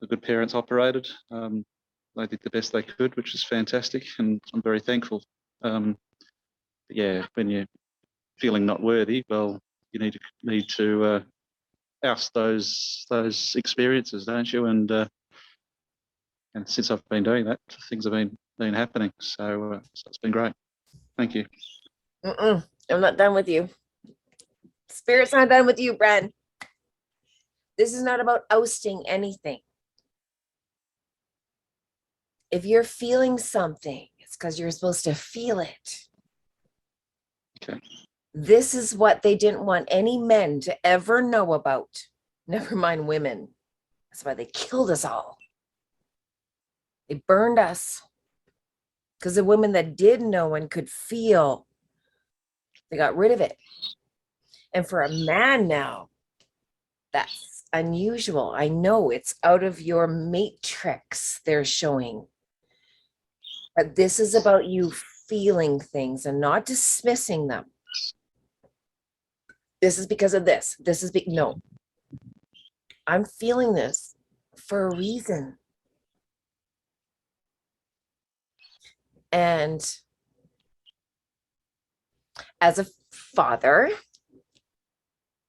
good parents operated. They did the best they could, which is fantastic, and I'm very thankful. Yeah, when you're feeling not worthy, well, you need to oust those experiences, don't you? And since I've been doing that, things have been happening. So it's been great. Thank you. I'm not done with you. Spirit's not done with you, Bren. This is not about ousting anything. If you're feeling something, it's because you're supposed to feel it. Okay. This is what they didn't want any men to ever know about. Never mind women. That's why they killed us all. They burned us. Because the women that did know and could feel, they got rid of it. And for a man now, That's unusual. I know it's out of your matrix they're showing. But this is about you feeling things and not dismissing them. This is because of this. This is no. I'm feeling this for a reason. And as a father,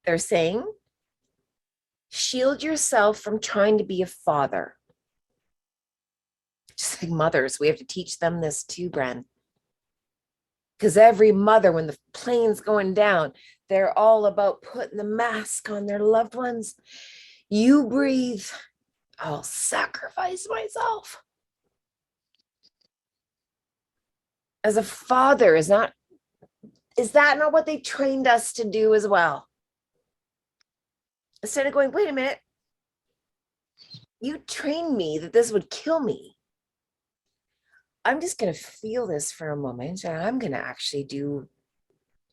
they're saying, shield yourself from trying to be a father. Just like mothers, we have to teach them this too, Bren. Because every mother, when the plane's going down, they're all about putting the mask on their loved ones. You breathe, I'll sacrifice myself. As a father, is that not what they trained us to do as well? Instead of going, wait a minute, you trained me that this would kill me. I'm just going to feel this for a moment, and I'm going to actually do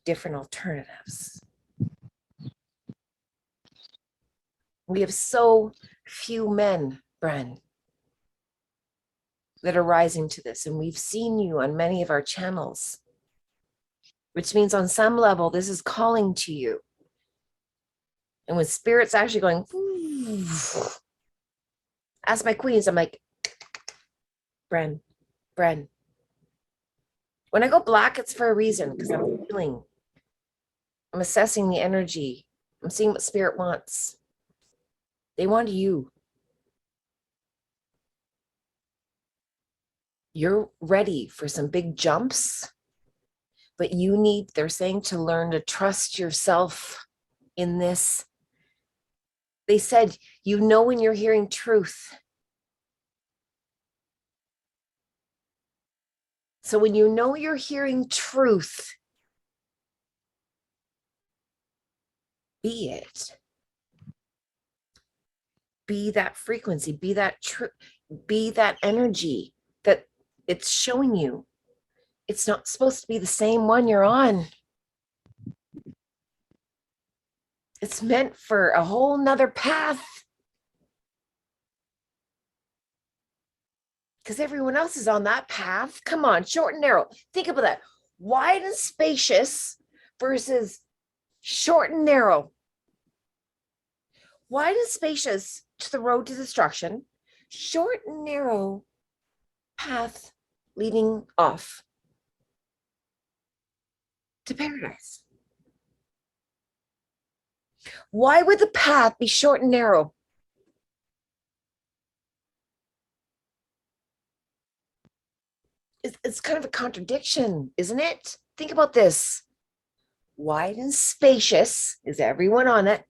different alternatives. We have so few men, Bren, that are rising to this, and we've seen you on many of our channels, which means on some level, this is calling to you. And when Spirit's actually going, ask my queens, I'm like, Bren. When I go black, it's for a reason, because I'm feeling, I'm assessing the energy. I'm seeing what Spirit wants. They want you. You're ready for some big jumps, but you need, they're saying, to learn to trust yourself in this. They said, you know when you're hearing truth. So when you know you're hearing truth, be it. Be that frequency, be that truth, be that energy that it's showing you. It's not supposed to be the same one you're on. It's meant for a whole nother path. Because everyone else is on that path. Come on, short and narrow. Think about that. Wide and spacious versus short and narrow. Wide and spacious to the road to destruction. Short and narrow path leading off to paradise. Why would the path be short and narrow? It's kind of a contradiction, isn't it? Think about this. Wide and spacious, is everyone on it?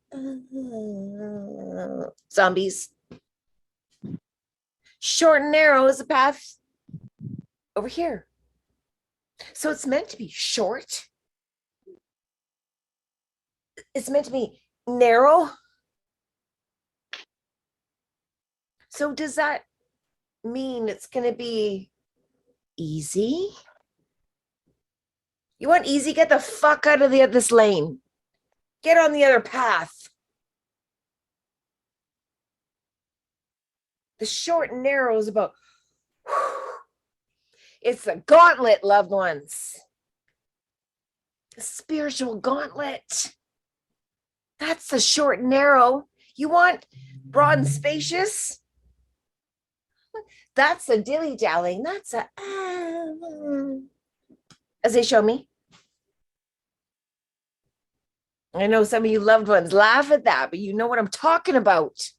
Zombies. Short and narrow is the path over here. So it's meant to be short. It's meant to be narrow. So does that mean it's going to be easy? You want easy? Get the fuck out of this lane. Get on the other path. The short and narrow is about, it's the gauntlet, loved ones. The spiritual gauntlet. That's the short and narrow. You want broad and spacious? That's a dilly-dallying. That's a, as they show me. I know some of you loved ones laugh at that, but you know what I'm talking about.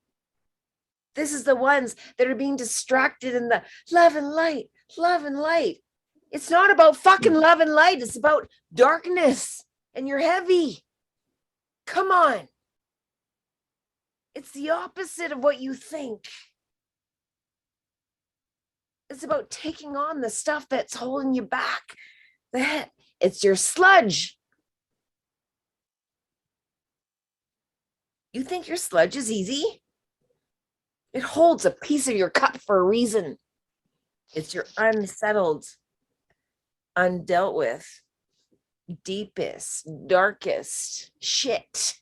This is the ones that are being distracted in the love and light, love and light. It's not about fucking love and light. It's about darkness, and you're heavy. Come on. It's the opposite of what you think. It's about taking on the stuff that's holding you back. It's your sludge. You think your sludge is easy? It holds a piece of your cup for a reason. It's your unsettled, undealt with, deepest, darkest shit.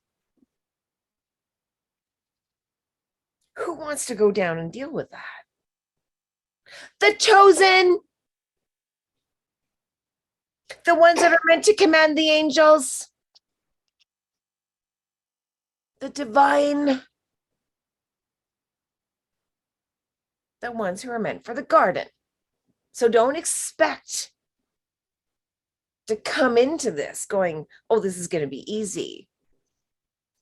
Who wants to go down and deal with that? The chosen. The ones that are meant to command the angels. The divine. The ones who are meant for the garden. So don't expect to come into this going, oh, this is going to be easy.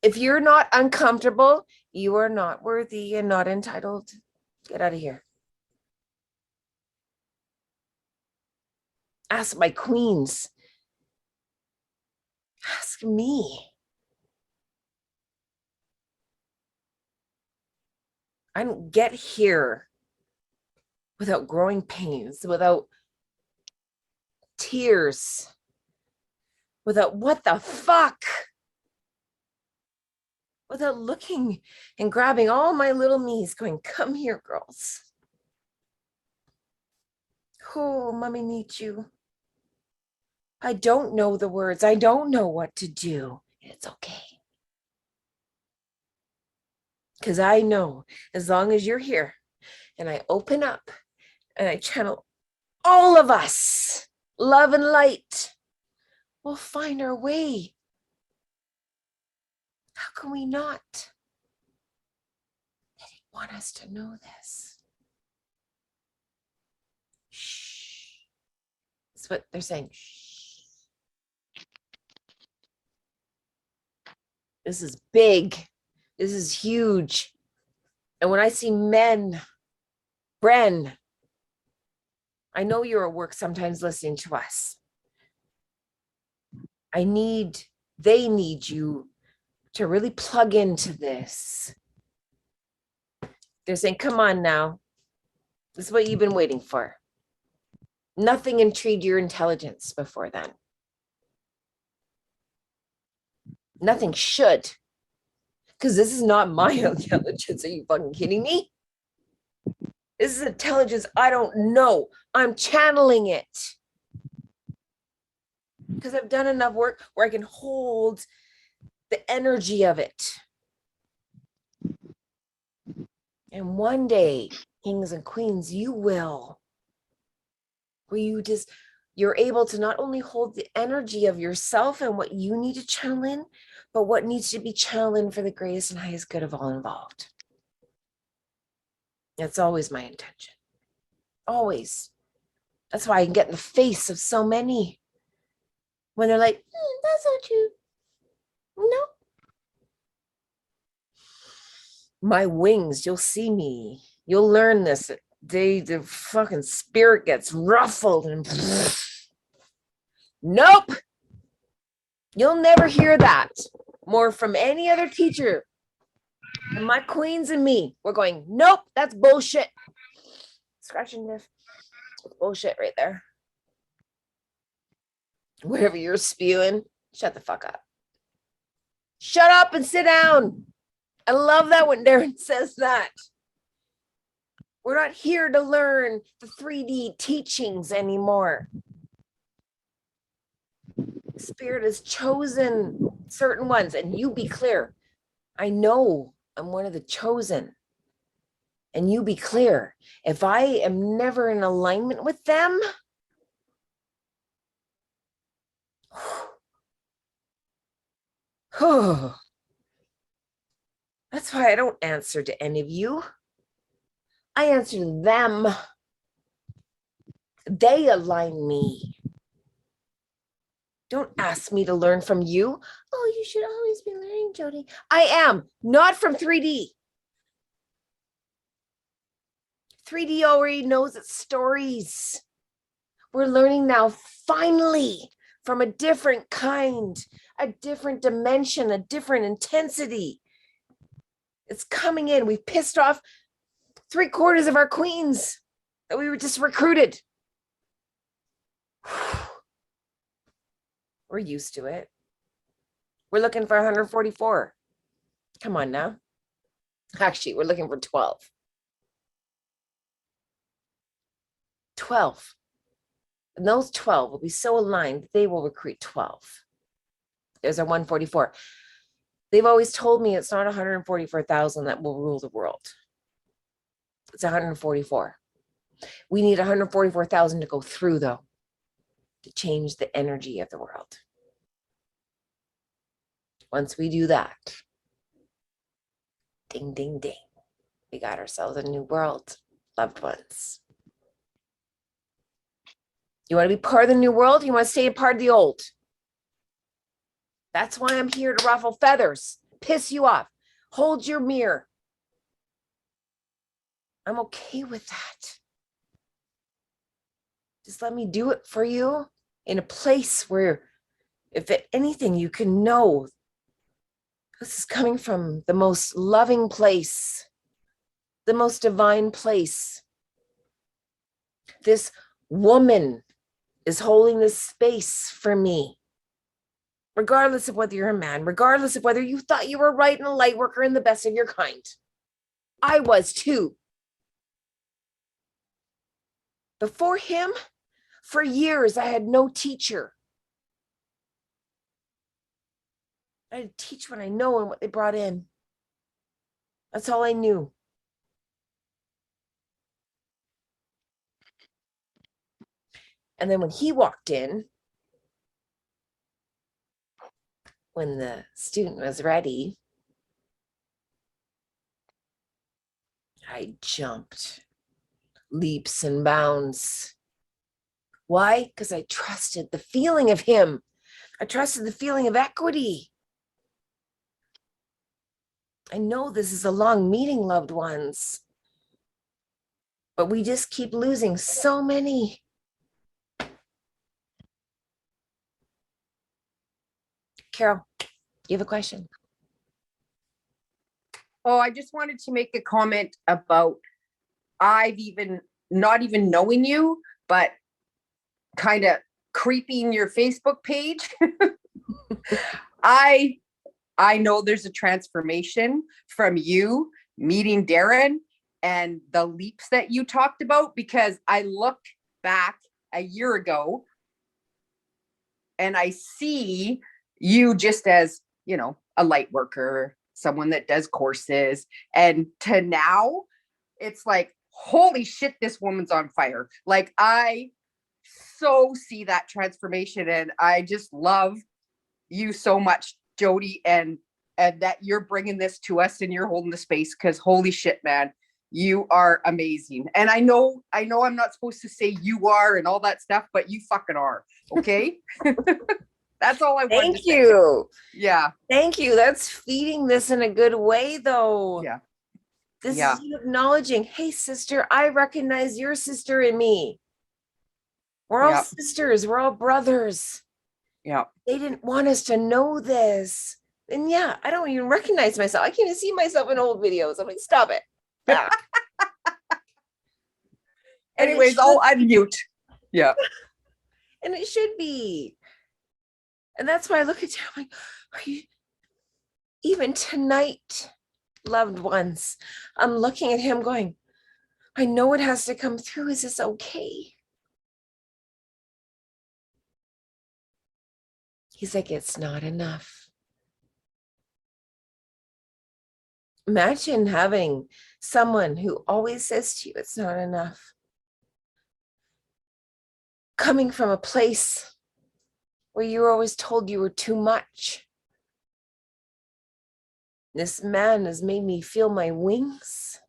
If you're not uncomfortable, you are not worthy and not entitled. Get out of here. Ask my queens. Ask me. I don't get here without growing pains, without tears, without what the fuck, without looking and grabbing all my little me's going, come here, girls. Oh, mommy needs you. I don't know the words. I don't know what to do. It's okay. Because I know as long as you're here and I open up and I channel all of us, love and light, we'll find our way. How can we not? They didn't want us to know this. Shh. That's what they're saying. Shh. This is big. This is huge. And when I see men, Bren, I know you're at work sometimes listening to us. They need you to really plug into this. They're saying, come on now. This is what you've been waiting for. Nothing intrigued your intelligence before then. Nothing should. Because this is not my intelligence. Are you fucking kidding me? This is intelligence I don't know. I'm channeling it. Because I've done enough work where I can hold the energy of it. And one day, kings and queens, you will. Where you're able to not only hold the energy of yourself and what you need to channel in, but what needs to be channeled in for the greatest and highest good of all involved. That's always my intention. Always. That's why I can get in the face of so many when they're like, that's not you. No. My wings, you'll see me. You'll learn this. The fucking spirit gets ruffled and nope. You'll never hear that more from any other teacher. And my queens and me, we're going, nope, that's bullshit. Scratching this. Bullshit right there. Whatever you're spewing, shut the fuck up. Shut up and sit down. I love that when Darren says that. We're not here to learn the 3D teachings anymore. Spirit has chosen certain ones, and you be clear. I know I'm one of the chosen. And you be clear. If I am never in alignment with them, that's why I don't answer to any of you. I answer to them. They align me. Don't ask me to learn from you. Oh, you should always be learning, Jody. I am, not from 3D. 3D already knows its stories. We're learning now, finally, from a different kind, a different dimension, a different intensity. It's coming in. We've pissed off 3/4 of our queens that we were just recruited. We're used to it. We're looking for 144. Come on now. Actually, we're looking for 12. 12. And those 12 will be so aligned, they will recruit 12. There's our 144. They've always told me it's not 144,000 that will rule the world. It's 144. We need 144,000 to go through, though, to change the energy of the world. Once we do that, ding, ding, ding, we got ourselves a new world, loved ones. You want to be part of the new world? You want to stay a part of the old? That's why I'm here, to ruffle feathers, piss you off, hold your mirror. I'm okay with that. Just let me do it for you in a place where, if at anything, you can know this is coming from the most loving place, the most divine place. This woman is holding this space for me, regardless of whether you're a man, regardless of whether you thought you were right and a light worker and the best of your kind. I was too. Before him, for years, I had no teacher. I had to teach what I know and what they brought in. That's all I knew. And then when he walked in, when the student was ready, I jumped leaps and bounds. Why? Because I trusted the feeling of him. I trusted the feeling of equity. I know this is a long meeting, loved ones, but we just keep losing so many. Carol, you have a question? Oh, I just wanted to make a comment about not even knowing you, but kind of creeping your Facebook page. I know there's a transformation from you meeting Darren and the leaps that you talked about, because I look back a year ago and I see you just as, you know, a light worker, someone that does courses, and to now it's like, holy shit, this woman's on fire. Like, I so see that transformation, and I just love you so much, Jody, and that you're bringing this to us and you're holding the space, because holy shit, man, you are amazing. And I know I'm not supposed to say you are and all that stuff, but you fucking are. Okay. That's all I wanted Thank to say. you. Yeah. Thank you. That's feeding this in a good way, though. Yeah. This Yeah. is you acknowledging, hey, sister, I recognize your sister in me. We're all Yeah. sisters. We're all brothers. Yeah. They didn't want us to know this. And yeah, I don't even recognize myself. I can't even see myself in old videos. I'm like, stop it. Ah. And it Anyways, should I'll be. unmute. Yeah. And it should be. And that's why I look at you, I'm like, are you, even tonight, loved ones, I'm looking at him going, I know it has to come through. Is this okay? He's like, it's not enough. Imagine having someone who always says to you, it's not enough. Coming from a place where you were always told you were too much. This man has made me feel my wings.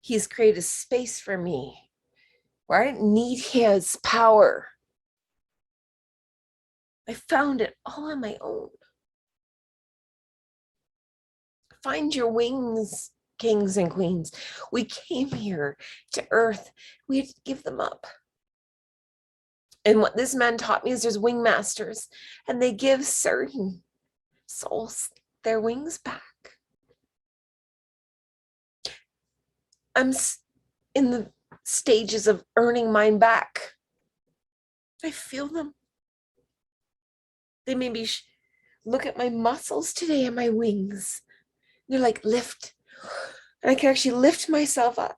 He's created a space for me where I didn't need his power. I found it all on my own. Find your wings, kings and queens. We came here to earth. We had to give them up. And what this man taught me is there's wing masters, and they give certain souls their wings back. I'm in the stages of earning mine back. I feel them. They made me look at my muscles today and my wings. They're like, lift. And I can actually lift myself up.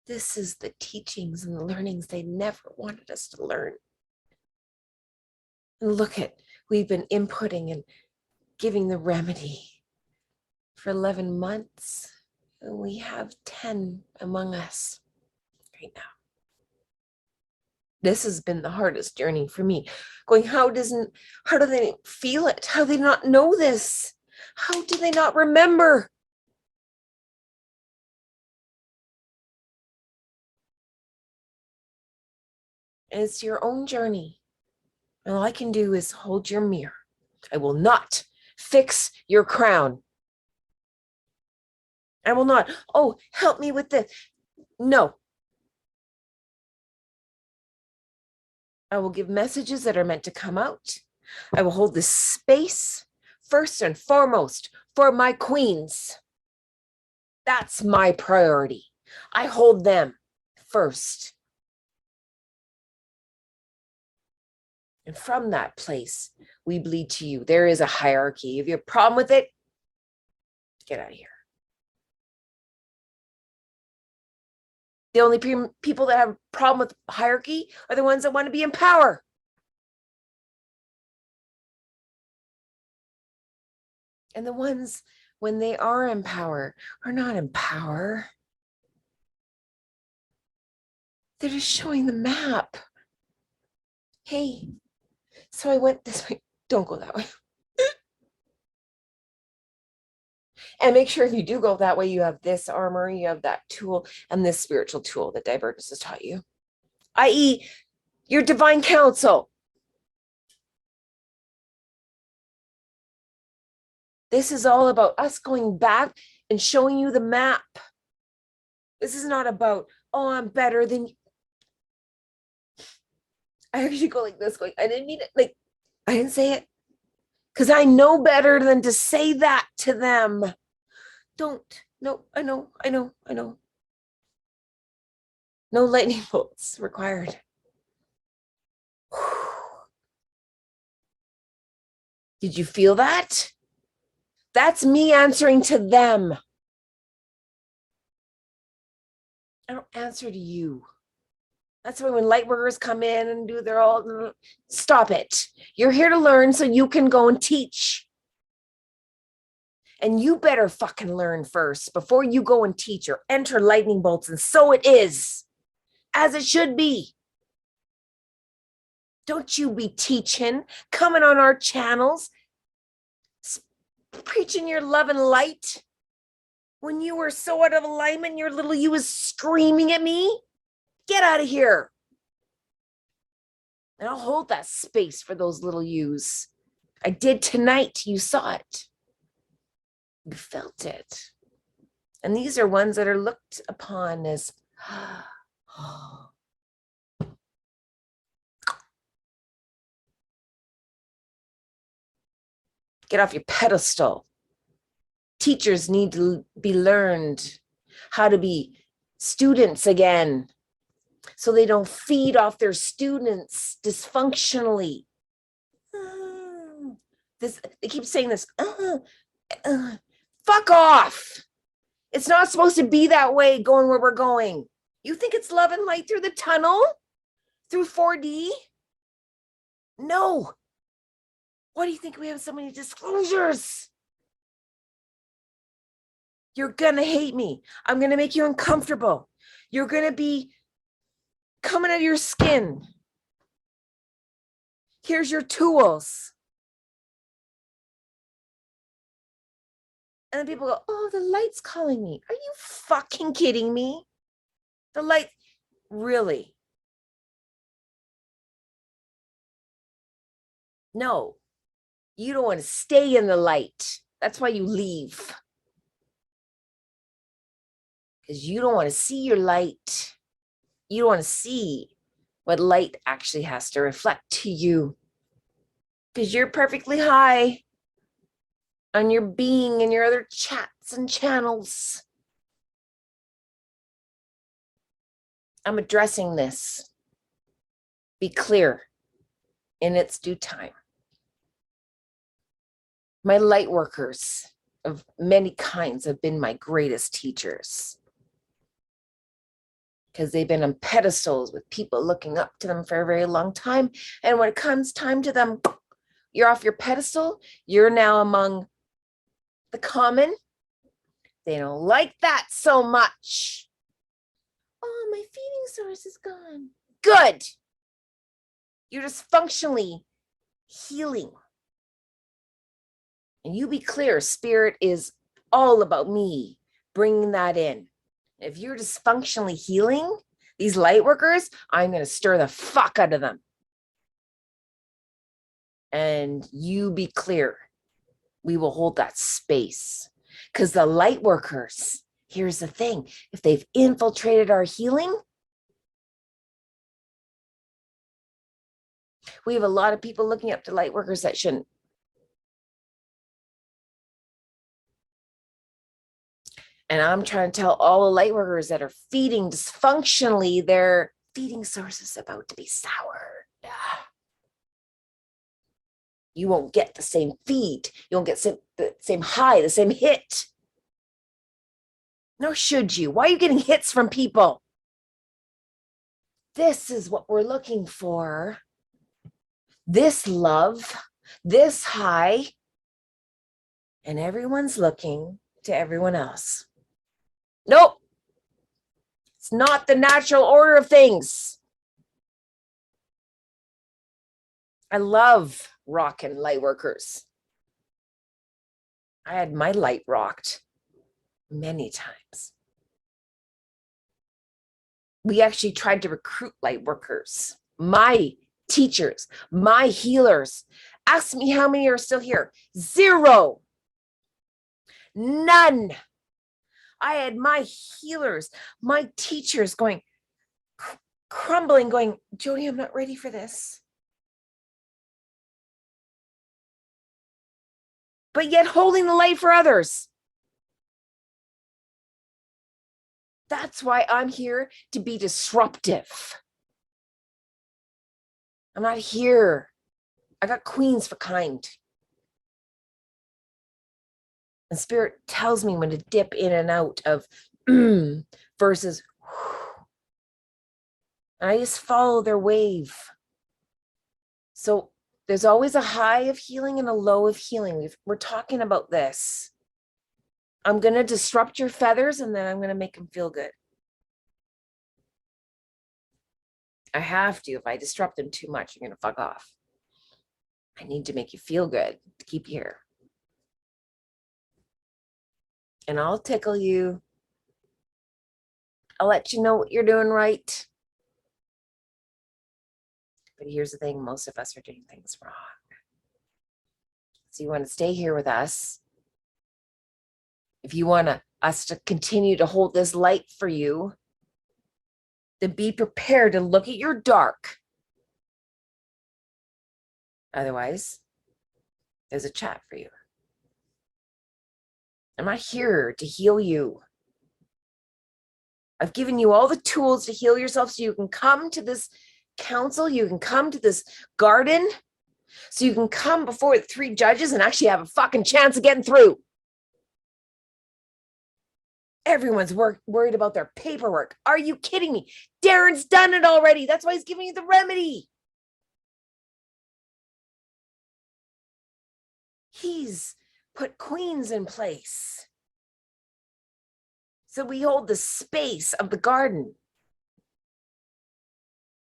This is the teachings and the learnings they never wanted us to learn. And look at We've been inputting and giving the remedy for 11 months. And we have 10 among us right now. This has been the hardest journey for me. Going, how do they feel it? How do they not know this? How do they not remember? And it's your own journey. And all I can do is hold your mirror. I will not fix your crown. I will not, oh, help me with this. No. I will give messages that are meant to come out. I will hold this space first and foremost for my queens. That's my priority. I hold them first. And from that place, we bleed to you. There is a hierarchy. If you have a problem with it, get out of here. The only people that have a problem with hierarchy are the ones that want to be in power. And the ones, when they are in power, are not in power. They're just showing the map. Hey, so I went this way. Don't go that way. And make sure if you do go that way, you have this armor, you have that tool, and this spiritual tool that Divergence has taught you, i.e., your divine counsel. This is all about us going back and showing you the map. This is not about, oh, I'm better than you. I actually go like this, going, I didn't mean it. Like, I didn't say it because I know better than to say that to them. Don't. No, I know. No lightning bolts required. Did you feel that? That's me answering to them. I don't answer to you. That's why when light workers come in and do their all, stop it. You're here to learn so you can go and teach. And you better fucking learn first before you go and teach or enter lightning bolts. And so it is, as it should be. Don't you be teaching, coming on our channels, preaching your love and light. When you were so out of alignment, your little you was screaming at me. Get out of here. And I'll hold that space for those little yous. I did tonight. You saw it. You felt it. And these are ones that are looked upon as get off your pedestal. Teachers need to be learned how to be students again, so they don't feed off their students dysfunctionally. They keep saying this. Fuck off. It's not supposed to be that way going where we're going. You think it's love and light through the tunnel? Through 4D? No. Why do you think we have so many disclosures? You're gonna hate me. I'm gonna make you uncomfortable. You're gonna be coming out of your skin. Here's your tools. And then people go, oh, the light's calling me. Are you fucking kidding me? The light, really? No, you don't want to stay in the light. That's why you leave. Because you don't want to see your light. You don't want to see what light actually has to reflect to you. Because you're perfectly high on your being and your other chats and channels. I'm addressing this. Be clear in its due time. My light workers of many kinds have been my greatest teachers, because they've been on pedestals with people looking up to them for a very long time. And when it comes time to them You're off your pedestal. You're now among the common. They don't like that so much. Oh, my feeding source is gone. Good. You're just functionally healing. And you be clear, spirit is all about me bringing that in. If you're dysfunctionally healing these light workers, I'm going to stir the fuck out of them. And you be clear. We will hold that space. Because the light workers, here's the thing, if they've infiltrated our healing, we have a lot of people looking up to light workers that shouldn't. And I'm trying to tell all the light workers that are feeding dysfunctionally, their feeding source is about to be soured. You won't get the same feed. You won't get the same high, the same hit. Nor should you. Why are you getting hits from people? This is what we're looking for. This love, this high, and everyone's looking to everyone else. Nope. It's not the natural order of things. I love rocking light workers. I had my light rocked many times. We actually tried to recruit light workers, my teachers, my healers. Ask me how many are still here. 0. None. I had my healers, my teachers going, crumbling, going, Jody, I'm not ready for this. But yet holding the light for others. That's why I'm here, to be disruptive. I'm not here. I got queens for kind. And spirit tells me when to dip in and out of versus and I just follow their wave. So there's always a high of healing and a low of healing. We're talking about this. I'm going to disrupt your feathers and then I'm going to make them feel good. I have to. If I disrupt them too much, you're going to fuck off. I need to make you feel good to keep you here. And I'll tickle you. I'll let you know what you're doing right. But here's the thing, most of us are doing things wrong. So you want to stay here with us. If you want us to continue to hold this light for you, then be prepared to look at your dark. Otherwise, there's a chat for you. I'm not here to heal you. I've given you all the tools to heal yourself so you can come to this council, you can come to this garden, so you can come before the 3 judges and actually have a fucking chance of getting through. Everyone's worried about their paperwork. Are you kidding me? Darren's done it already. That's why he's giving you the remedy. He's put queens in place. So we hold the space of the garden.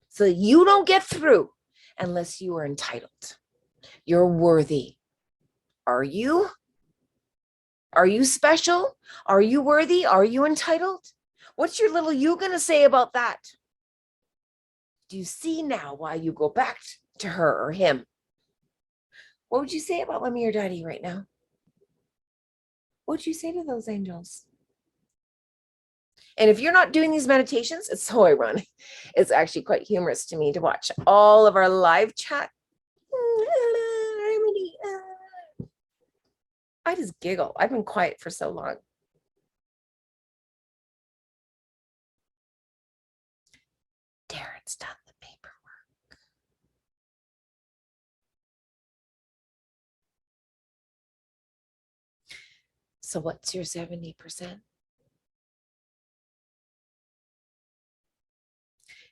So you don't get through unless you are entitled. You're worthy. Are you? Are you special? Are you worthy? Are you entitled? What's your little you going to say about that? Do you see now why you go back to her or him? What would you say about mommy or daddy right now? What would you say to those angels? And if you're not doing these meditations, it's so ironic. It's actually quite humorous to me to watch all of our live chat. I just giggle. I've been quiet for so long. Darren's done the paperwork. So what's your 70%?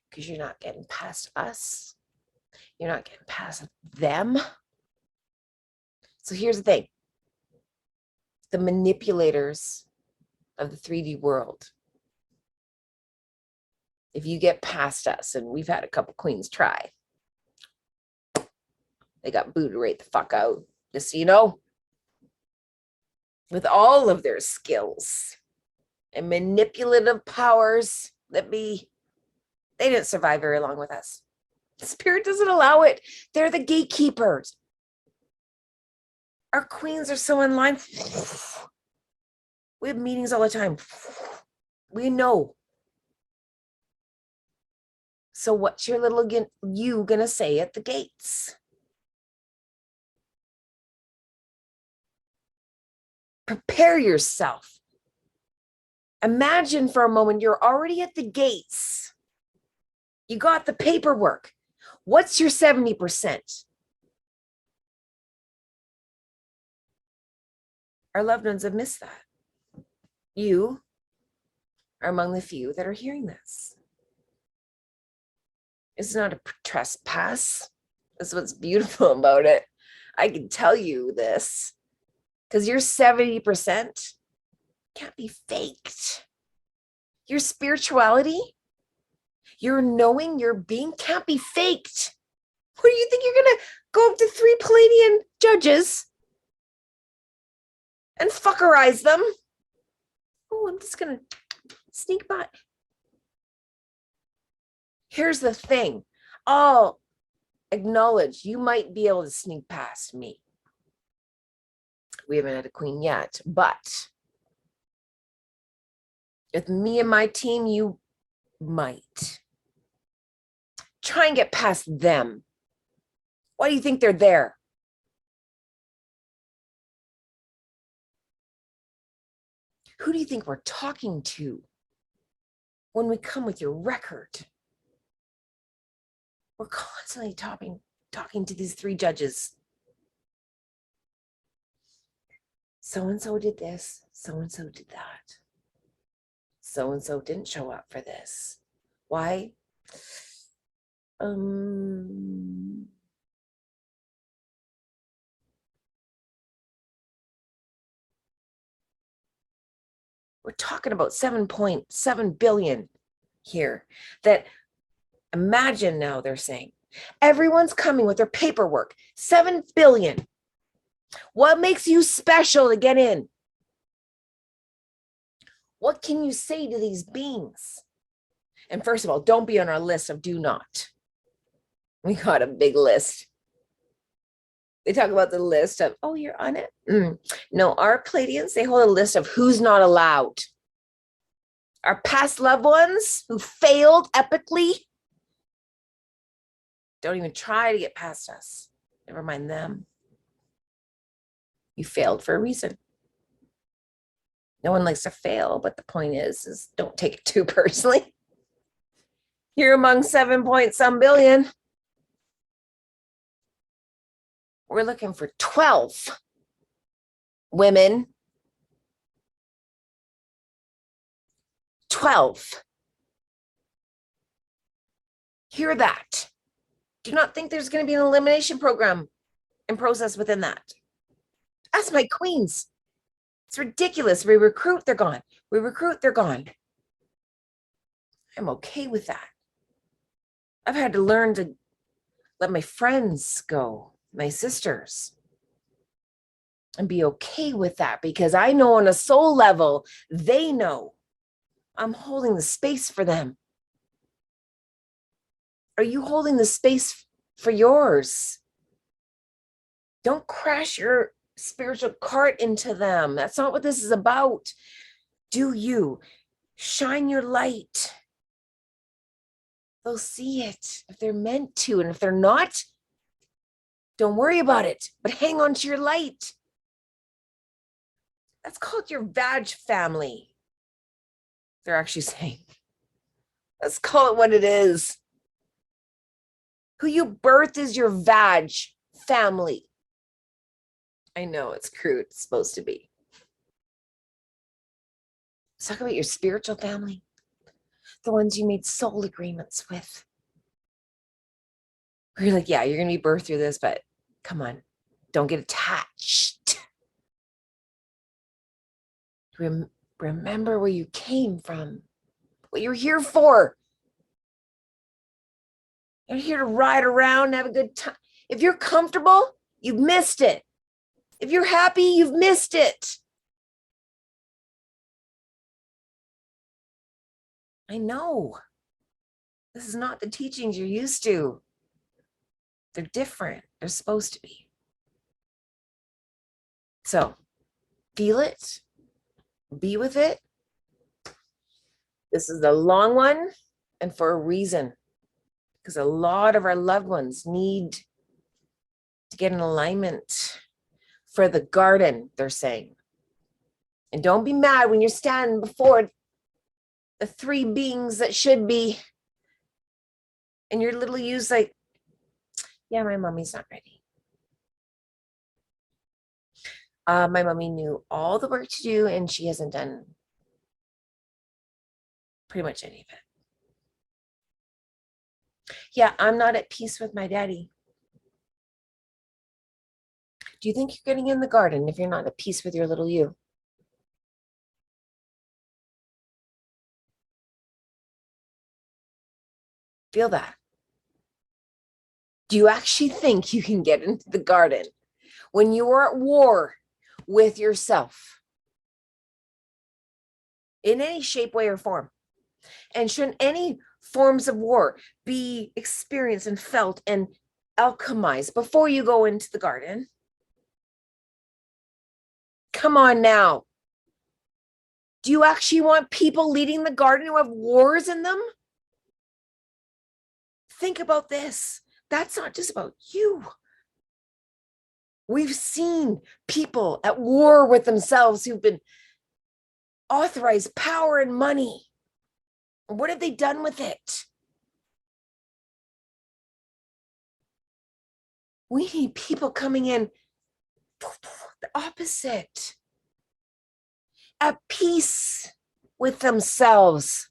Because you're not getting past us. You're not getting past them. So here's the thing. The manipulators of the 3D world, if you get past us, and we've had a couple queens try, they got booted right the fuck out, just so you know, with all of their skills and manipulative powers that be, they didn't survive very long with us. Spirit doesn't allow it. They're the gatekeepers. Our queens are so in line. We have meetings all the time. We know. So what's your little you gonna say at the gates? Prepare yourself. Imagine for a moment you're already at the gates. You got the paperwork. What's your 70%? Our loved ones have missed that. You are among the few that are hearing this. It's not a trespass. That's what's beautiful about it. I can tell you this because your 70% can't be faked. Your spirituality, your knowing, your being can't be faked. What do you think? You're going to go up to 3 Palladian judges and fuckerize them? Oh, I'm just going to sneak by. Here's the thing. I'll acknowledge you might be able to sneak past me. We haven't had a queen yet, but with me and my team, you might. Try and get past them. Why do you think they're there? Who do you think we're talking to when we come with your record? We're constantly talking to these 3 judges. So-and-so did this, so-and-so did that. So-and-so didn't show up for this. Why? We're talking about 7.7 billion here. That imagine now they're saying, everyone's coming with their paperwork, 7 billion. What makes you special to get in? What can you say to these beings? And first of all, don't be on our list of do not. We got a big list. They talk about the list of, oh, you're on it. No, our Palladians, they hold a list of who's not allowed. Our past loved ones who failed epically, don't even try to get past us. Never mind them. You failed for a reason. No one likes to fail, but the point is don't take it too personally. You're among 7.some billion. We're looking for 12 women. 12. Hear that. Do not think there's going to be an elimination program and process within that. Ask my queens. It's ridiculous. We recruit, they're gone. We recruit, they're gone. I'm okay with that. I've had to learn to let my friends go, my sisters, and be okay with that because I know on a soul level, they know I'm holding the space for them. Are you holding the space for yours? Don't crash your spiritual cart into them. That's not what this is about. Do you shine your light? They'll see it if they're meant to. And if they're not, don't worry about it, but hang on to your light. That's called your vag family. They're actually saying, let's call it what it is. Who you birth is your vag family. I know it's crude, it's supposed to be. Let's talk about your spiritual family. The ones you made soul agreements with. Where you're like, yeah, you're going to be birthed through this, but come on, Don't get attached. Remember where you came from, what you're here for. You're here to ride around and have a good time. If you're comfortable, you've missed it. If you're happy, you've missed it. I know. This is not the teachings you're used to. They're different. They're supposed to be. So, feel it. Be with it. This is a long one, and for a reason. Because a lot of our loved ones need to get in alignment for the garden, they're saying. And don't be mad when you're standing before the three beings that should be, and your little you's like, yeah, my mommy's not ready. My mommy knew all the work to do, and she hasn't done pretty much any of it. Yeah, I'm not at peace with my daddy. Do you think you're getting in the garden if you're not at peace with your little you? Feel that. Do you actually think you can get into the garden when you are at war with yourself in any shape, way, or form? And shouldn't any forms of war be experienced and felt and alchemized before you go into the garden? Come on now. Do you actually want people leading the garden who have wars in them? Think about this. That's not just about you. We've seen people at war with themselves who've been authorized power and money. What have they done with it? We need people coming in the opposite, at peace with themselves,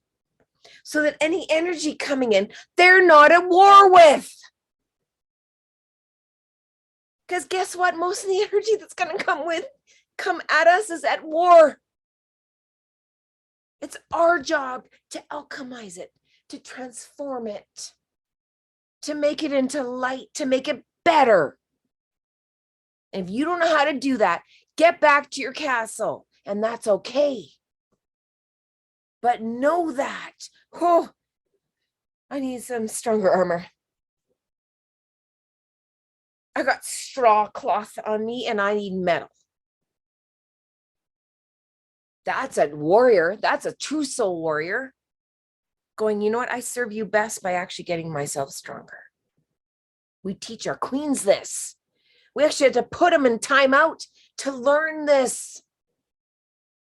so that any energy coming in, they're not at war with. Because guess what? Most of the energy that's going to come at us is at war. It's our job to alchemize it, to transform it, to make it into light, to make it better. And if you don't know how to do that, get back to your castle, and that's okay. But know that, oh, I need some stronger armor. I got straw cloth on me and I need metal. That's a warrior. That's a true soul warrior. Going, you know what? I serve you best by actually getting myself stronger. We teach our queens this. We actually had to put them in timeout to learn this.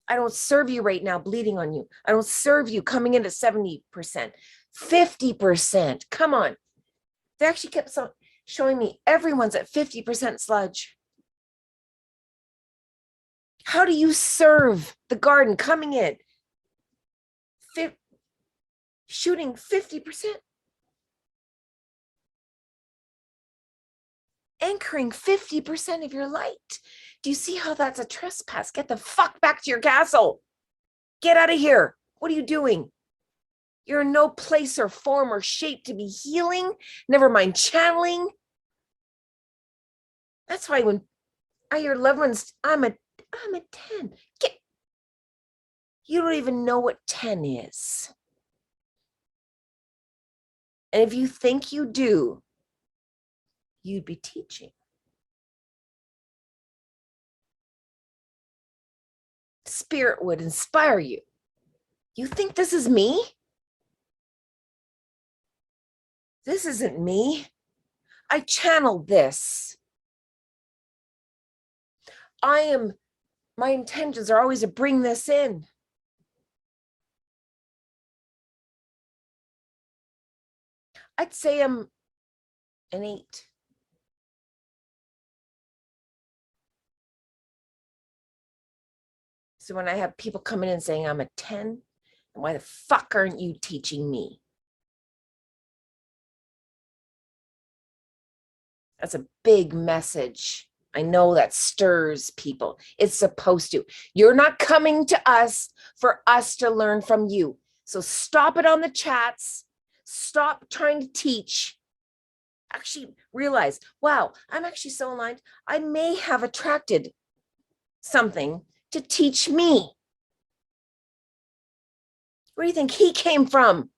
I don't serve you right now bleeding on you. I don't serve you coming into 70%, 50%. Come on. They actually kept showing me everyone's at 50% sludge. How do you serve the garden coming in? Shooting 50%. Anchoring 50% of your light. Do you see how that's a trespass? Get the fuck back to your castle. Get out of here. What are you doing? You're in no place or form or shape to be healing, never mind channeling. That's why when I hear loved ones, I'm a 10. You don't even know what 10 is. And if you think you do, you'd be teaching. Spirit would inspire you. You think this is me? This isn't me. I channeled this. My intentions are always to bring this in. I'd say I'm an 8. So when I have people coming in saying I'm a 10, why the fuck aren't you teaching me? That's a big message I know that stirs people. It's supposed to. You're not coming to us for us to learn from you. So stop it on the chats. Stop trying to teach. Actually realize, wow, I'm actually so aligned. I may have attracted something to teach me. Where do you think he came from?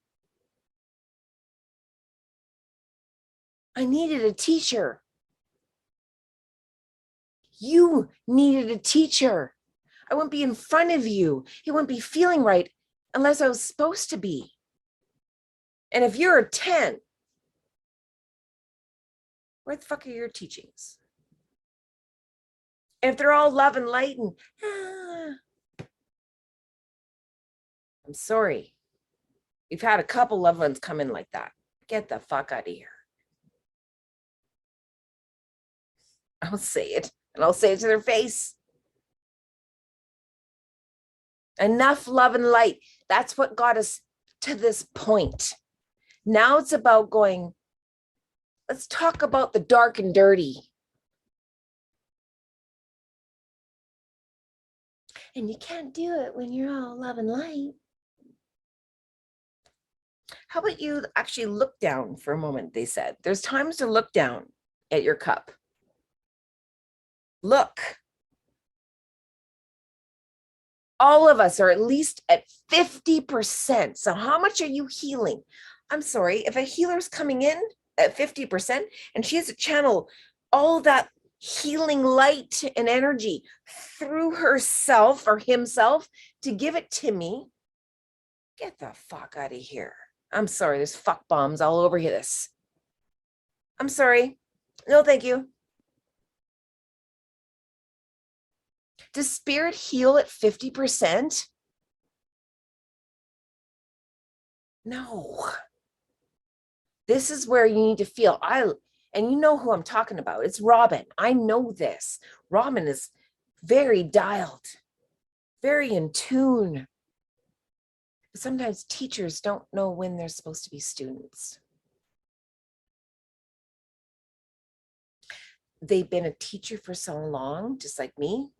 I needed a teacher. You needed a teacher. I wouldn't be in front of you. He wouldn't be feeling right unless I was supposed to be. And if you're a 10, where the fuck are your teachings? And if they're all love and light and, I'm sorry. We've had a couple loved ones come in like that. Get the fuck out of here. I'll say it, and I'll say it to their face. Enough love and light. That's what got us to this point. Now it's about going, let's talk about the dark and dirty. And you can't do it when you're all love and light. How about you actually look down for a moment, they said. There's times to look down at your cup. Look. All of us are at least at 50%. So how much are you healing? I'm sorry, if a healer's coming in at 50% and she has to channel all that healing light and energy through herself or himself to give it to me, get the fuck out of here. I'm sorry, there's fuck bombs all over this. I'm sorry. No, thank you. Does spirit heal at 50%? No. This is where you need to feel. And you know who I'm talking about. It's Robin. I know this. Robin is very dialed, very in tune. But sometimes teachers don't know when they're supposed to be students. They've been a teacher for so long, just like me,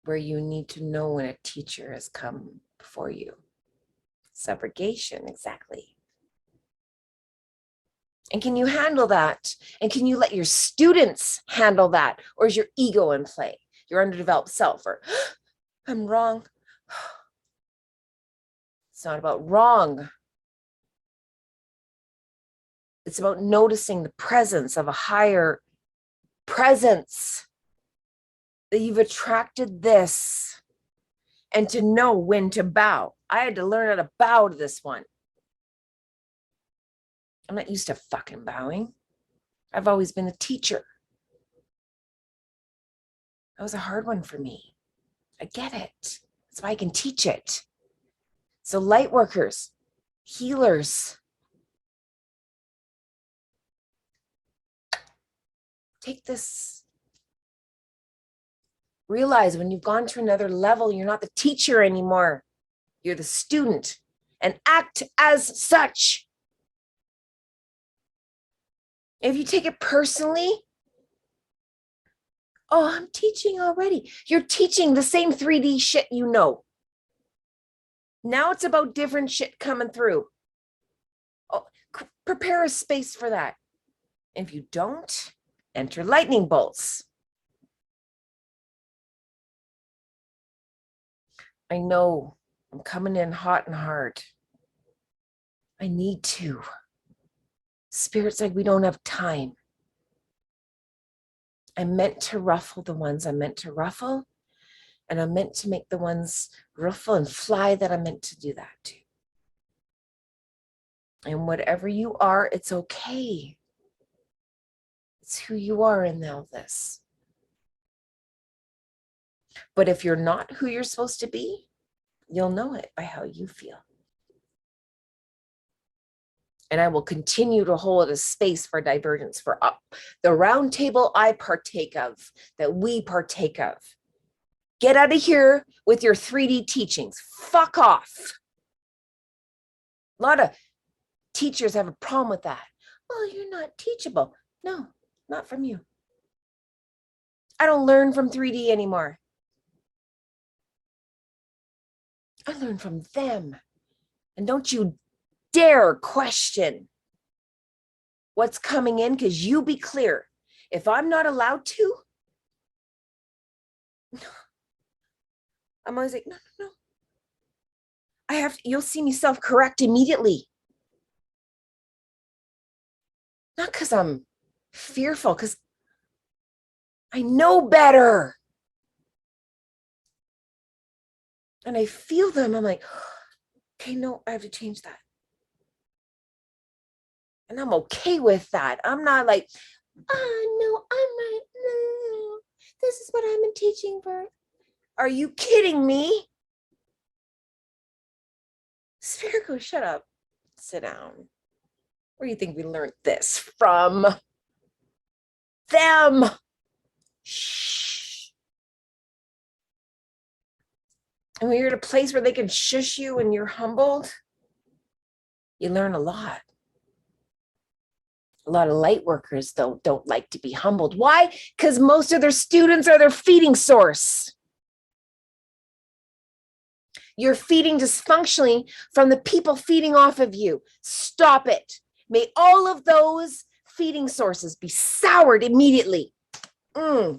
where you need to know when a teacher has come before you. Subrogation, exactly. And can you handle that? And can you let your students handle that? Or is your ego in play? Your underdeveloped self, or I'm wrong. It's not about wrong. It's about noticing the presence of a higher presence, that you've attracted this, and to know when to bow. I had to learn how to bow to this one. I'm not used to fucking bowing. I've always been a teacher. That was a hard one for me. I get it. That's why I can teach it. So light workers, healers, take this. Realize when you've gone to another level, you're not the teacher anymore. You're the student, and act as such. If you take it personally, oh, I'm teaching already. You're teaching the same 3D shit you know. Now it's about different shit coming through. Oh, prepare a space for that. If you don't, enter lightning bolts. I know I'm coming in hot and hard. I need to. Spirit's like, we don't have time. I'm meant to ruffle the ones I'm meant to ruffle, and I'm meant to make the ones ruffle and fly that I'm meant to do that to. And whatever you are, it's okay. It's who you are in all this. But if you're not who you're supposed to be, you'll know it by how you feel. And I will continue to hold a space for divergence for the round table I partake of, that we partake of. Get out of here with your 3D teachings. Fuck off. A lot of teachers have a problem with that. Well, you're not teachable. No, not from you. I don't learn from 3D anymore. I learn from them. And don't you dare question what's coming in, because you be clear. If I'm not allowed to, I'm always like, no, no, no. I have, you'll see me self-correct immediately. Not because I'm fearful, because I know better. And I feel them. I'm like, okay, no, I have to change that. And I'm okay with that. I'm not like, oh, no, I'm not. No, this is what I've been teaching for. Are you kidding me? Spirit goes, shut up. Sit down. Where do you think we learned this from? Them. Shh. And when you're at a place where they can shush you and you're humbled, you learn a lot. A lot of light workers, though, don't like to be humbled. Why? Because most of their students are their feeding source. You're feeding dysfunctionally from the people feeding off of you. Stop it. May all of those feeding sources be soured immediately.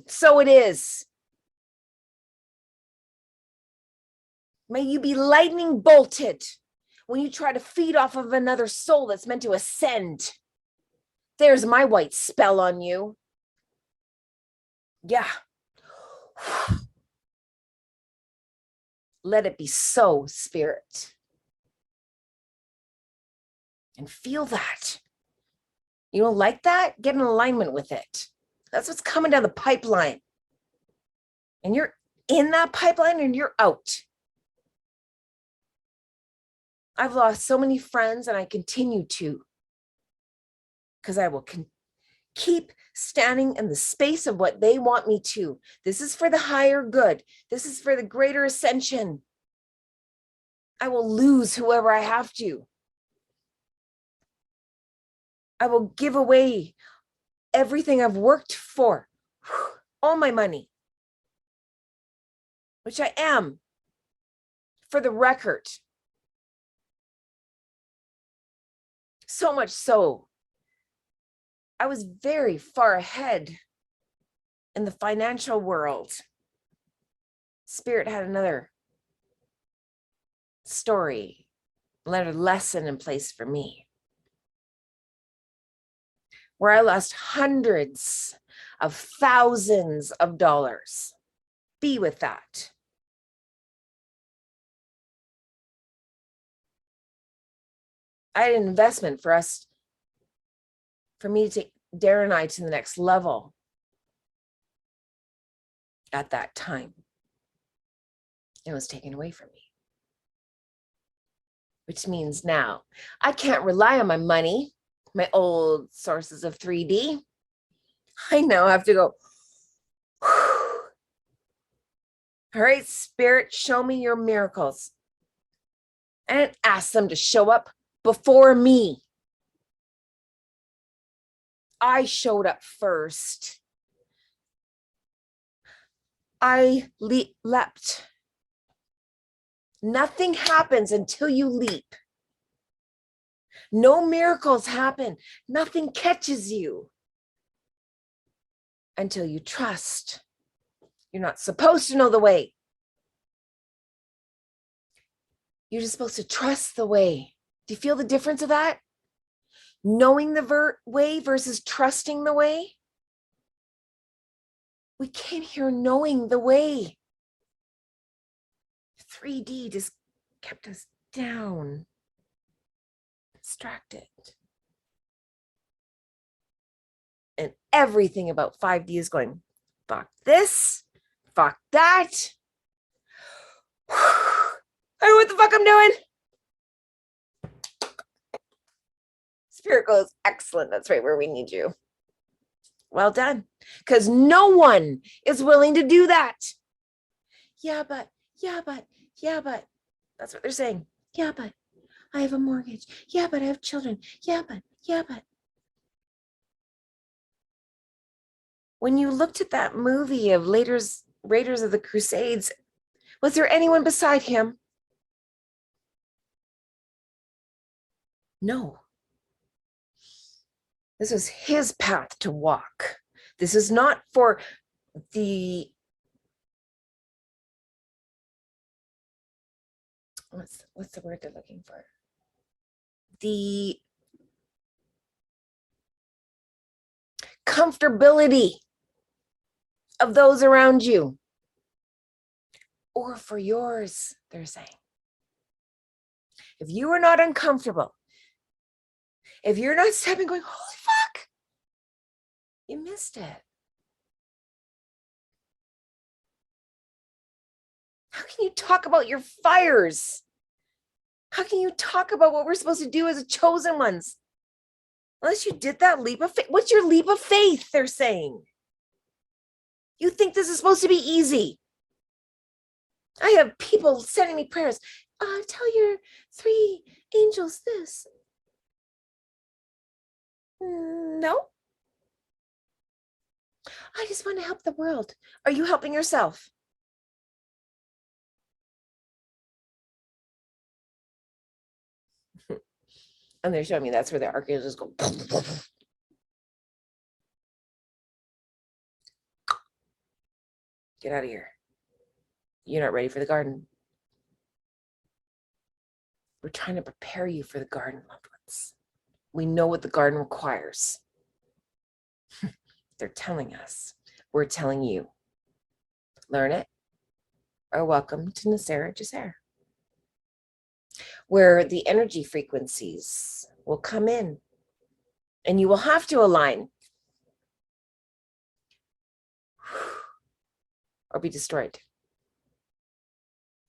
So it is. May you be lightning bolted when you try to feed off of another soul that's meant to ascend. There's my white spell on you. Yeah. Let it be so, Spirit. And feel that. You don't like that? Get in alignment with it. That's what's coming down the pipeline. And you're in that pipeline and you're out. I've lost so many friends and I continue to. Because I will keep standing in the space of what they want me to. This is for the higher good. This is for the greater ascension. I will lose whoever I have to. I will give away everything I've worked for, all my money, which I am, for the record. So much so, I was very far ahead in the financial world. Spirit had another story, another lesson in place for me, where I lost hundreds of thousands of dollars. Be with that. I had an investment for me to take Darren and I to the next level at that time. It was taken away from me. Which means now I can't rely on my money, my old sources of 3D. I now have to go, all right, Spirit, show me your miracles. And ask them to show up before me. I showed up first. I leapt. Nothing happens until you leap. No miracles happen. Nothing catches you until you trust. You're not supposed to know the way. You're just supposed to trust the way. Do you feel the difference of that? Knowing the way versus trusting the way. We came here knowing the way. 3D just kept us down, distracted. And everything about 5D is going, fuck this, fuck that. I don't know what the fuck I'm doing. Spirit goes, excellent. That's right where we need you. Well done. Because no one is willing to do that. Yeah, but. That's what they're saying. Yeah, but I have a mortgage. Yeah, but I have children. Yeah, but. When you looked at that movie of Raiders of the Crusades, was there anyone beside him? No. This was his path to walk. This is not for the, what's the word they're looking for? The comfortability of those around you, or for yours, they're saying. If you are not uncomfortable, if you're not stepping going, holy fuck, you missed it. How can you talk about your fires? How can you talk about what we're supposed to do as chosen ones? Unless you did that leap of faith. What's your leap of faith, they're saying? You think this is supposed to be easy. I have people sending me prayers. Tell your 3 angels this. No. I just want to help the world. Are you helping yourself? And they're showing me that's where the archangels go. Get out of here. You're not ready for the garden. We're trying to prepare you for the garden, loved ones. We know what the garden requires. They're telling us. We're telling you. Learn it, or welcome to Nasera Jaser, where the energy frequencies will come in and you will have to align or be destroyed.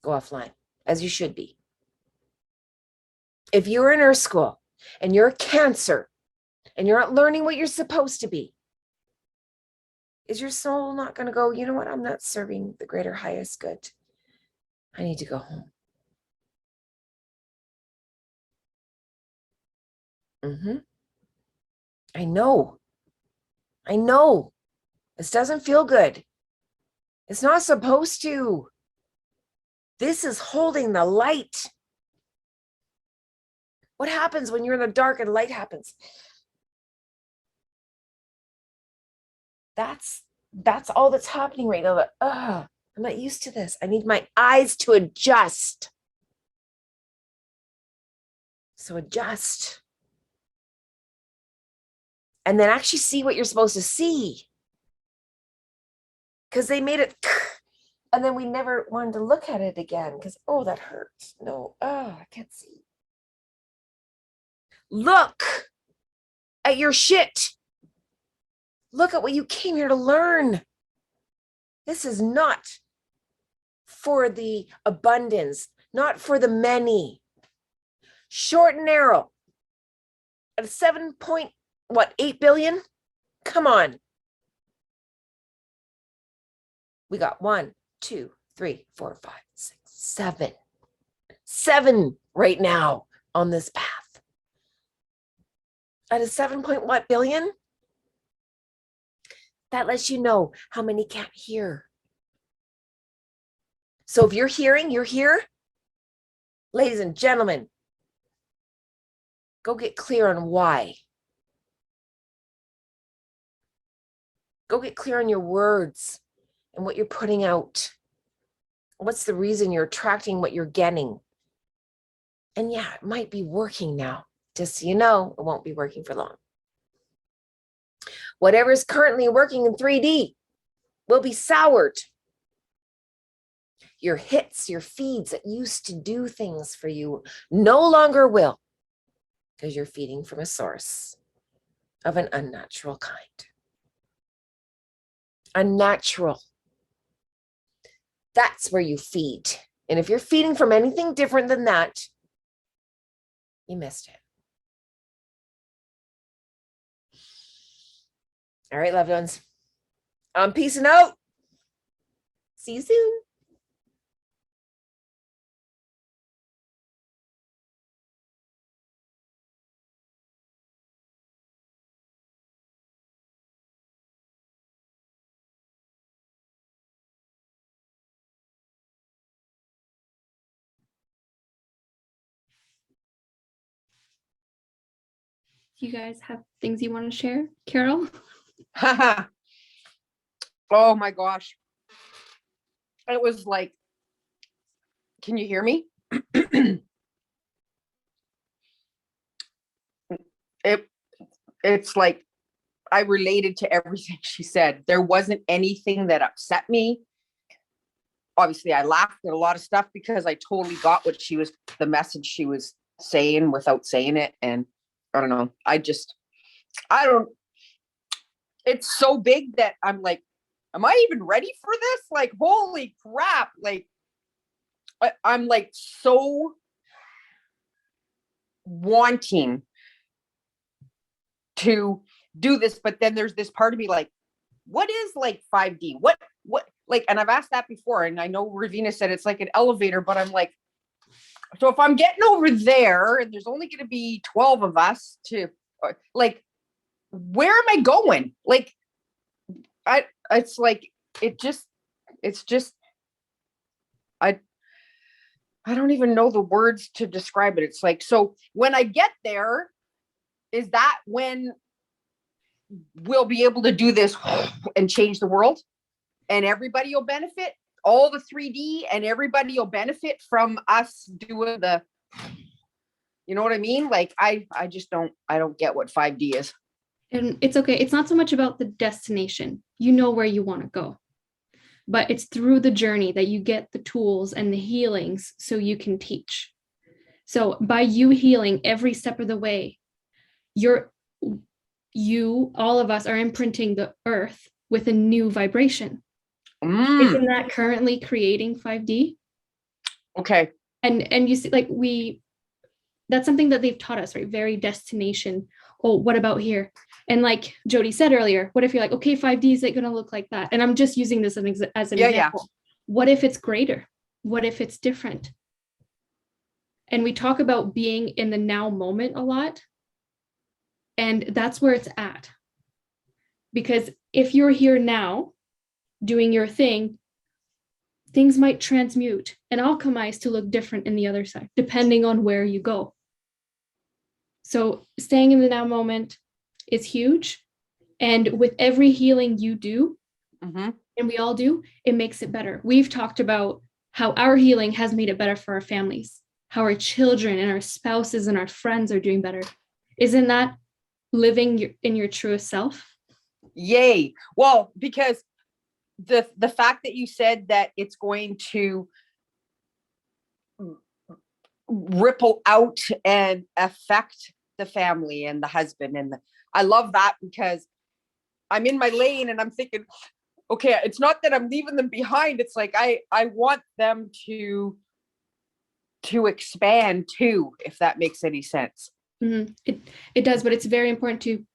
Go offline, as you should be. If you're in Earth School and you're a Cancer and you're not learning what you're supposed to be, is your soul not going to go, you know what, I'm not serving the greater highest good. I need to go home. I know. This doesn't feel good. It's not supposed to. This is holding the light. What happens when you're in the dark and light happens? That's all that's happening right now. I'm not used to this. I need my eyes to adjust. So adjust. And then actually see what you're supposed to see. Because they made it, and then we never wanted to look at it again because, oh, that hurts. No, I can't see. Look at your shit. Look at what you came here to learn. This is not for the abundance, not for the many. Short and narrow. At 7.8 billion? Come on. We got 1, 2, 3, 4, 5, 6, 7. 7 right now on this path. At a 7 point what billion? That lets you know how many can't hear. So if you're hearing, you're here. Ladies and gentlemen, go get clear on why. Go get clear on your words and what you're putting out. What's the reason you're attracting what you're getting? And yeah, it might be working now. Just so you know, it won't be working for long. Whatever is currently working in 3D will be soured. Your hits, your feeds that used to do things for you no longer will, because you're feeding from a source of an unnatural kind. Unnatural. That's where you feed. And if you're feeding from anything different than that, you missed it. All right, loved ones. I'm peacing out. See you soon. you guys have things you want to share? Carol? Oh my gosh. It was like, can you hear me? It's like I related to everything she said. There wasn't anything that upset me. Obviously, I laughed at a lot of stuff because I totally got what the message she was saying without saying it. And I don't know. It's so big that I'm like, am I even ready for this? Like, holy crap. Like, I'm like so wanting to do this, but then there's this part of me like, what is like 5D? What like, and I've asked that before, and I know Ravina said it's like an elevator, but I'm like, so if I'm getting over there and there's only going to be 12 of us to like, where am I going? Like, it's just, I don't even know the words to describe it. It's like, so when I get there, is that when we'll be able to do this and change the world and everybody will benefit, all the 3D, and everybody will benefit from us doing you know what I mean? Like, I don't get what 5D is. And it's okay. It's not so much about the destination. You know where you want to go, but it's through the journey that you get the tools and the healings so you can teach. So by you healing every step of the way, all of us are imprinting the earth with a new vibration. Isn't that currently creating 5D? Okay. And you see, like that's something that they've taught us, right? Very destination. Oh, what about here? And like Jody said earlier, what if you're like, okay, 5D is it going to look like that? And I'm just using this as an example. Yeah. What if it's greater? What if it's different? And we talk about being in the now moment a lot. And that's where it's at. Because if you're here now doing your thing, things might transmute and alchemize to look different in the other side, depending on where you go. So staying in the now moment is huge. And with every healing you do, and we all do, it makes it better. We've talked about how our healing has made it better for our families, how our children and our spouses and our friends are doing better. Isn't that living in your truest self? Yay. Well, because the fact that you said that it's going to ripple out and affect the family and the husband, and I love that, because I'm in my lane and I'm thinking, okay, it's not that I'm leaving them behind. It's like, I want them to expand too, if that makes any sense. It does, but it's very important to,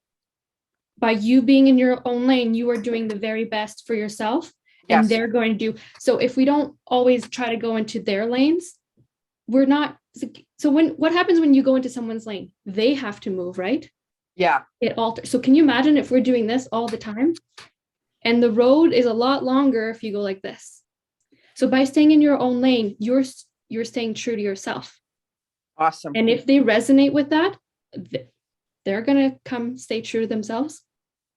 by you being in your own lane, you are doing the very best for yourself, and they're going to do. So if we don't always try to go into their lanes, we're not. So what happens when you go into someone's lane? They have to move, right? Yeah. It alters. So can you imagine if we're doing this all the time? And the road is a lot longer if you go like this. So by staying in your own lane, you're staying true to yourself. Awesome. And if they resonate with that, they're going to come stay true to themselves.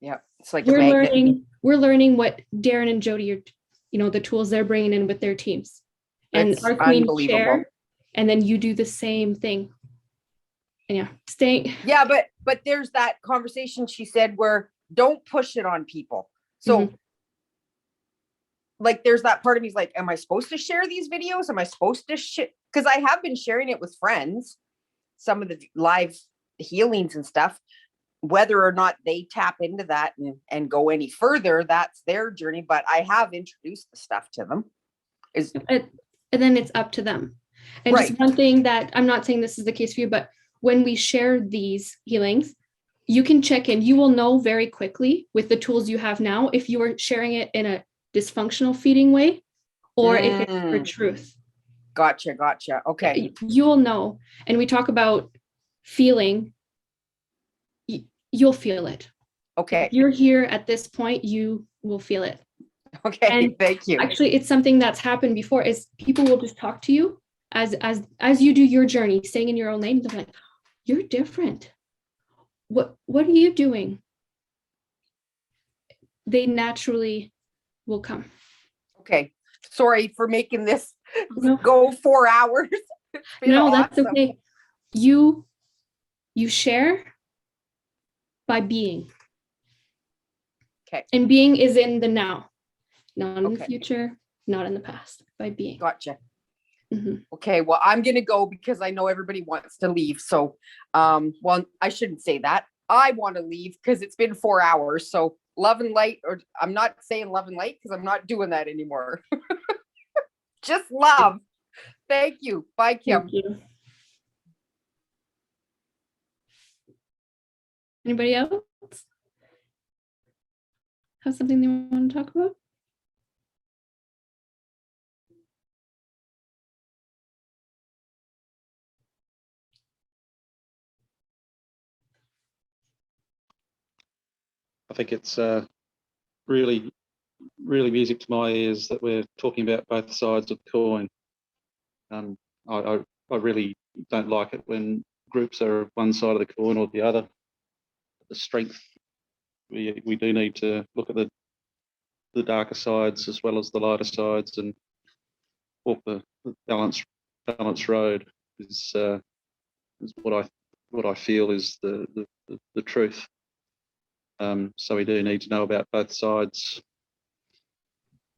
Yeah. It's like we're learning what Darren and Jody are, the tools they're bringing in with their teams. And it's our queen unbelievable. share, and then you do the same thing. And yeah, but there's that conversation she said where don't push it on people. So like, there's that part of me is like, am I supposed to share these videos? Am I supposed to because I have been sharing it with friends, some of the live healings and stuff. Whether or not they tap into that and go any further, that's their journey. But I have introduced the stuff to them. And then it's up to them. And right. Just one thing that I'm not saying this is the case for you, but when we share these healings, you can check in. You will know very quickly with the tools you have now if you are sharing it in a dysfunctional feeding way or if it's for truth. Gotcha. Okay. You will know. And we talk about feeling. You'll feel it. Okay. If you're here at this point, you will feel it. Okay. And thank you. Actually, it's something that's happened before is people will just talk to you as you do your journey, staying in your own lane. They're like, you're different. what are you doing? They naturally will come. Okay. Sorry for making this No. go 4 hours. It's been No, that's awesome. okay. You share by being. Okay. And being is in the now, not in the Okay. future, not in the past, by being. Gotcha. Mhm. Okay, well, I'm gonna go because I know everybody wants to leave. So, well, I shouldn't say that. I want to leave because it's been 4 hours. So love and light, or I'm not saying love and light because I'm not doing that anymore. Just love. Thank you. Bye, Kim. Thank you. Anybody else have something they want to talk about? I think it's really music to my ears that we're talking about both sides of the coin. I really don't like it when groups are one side of the coin or the other. The strength, we do need to look at the darker sides as well as the lighter sides and walk the balanced road is what I feel is the truth. So we do need to know about both sides.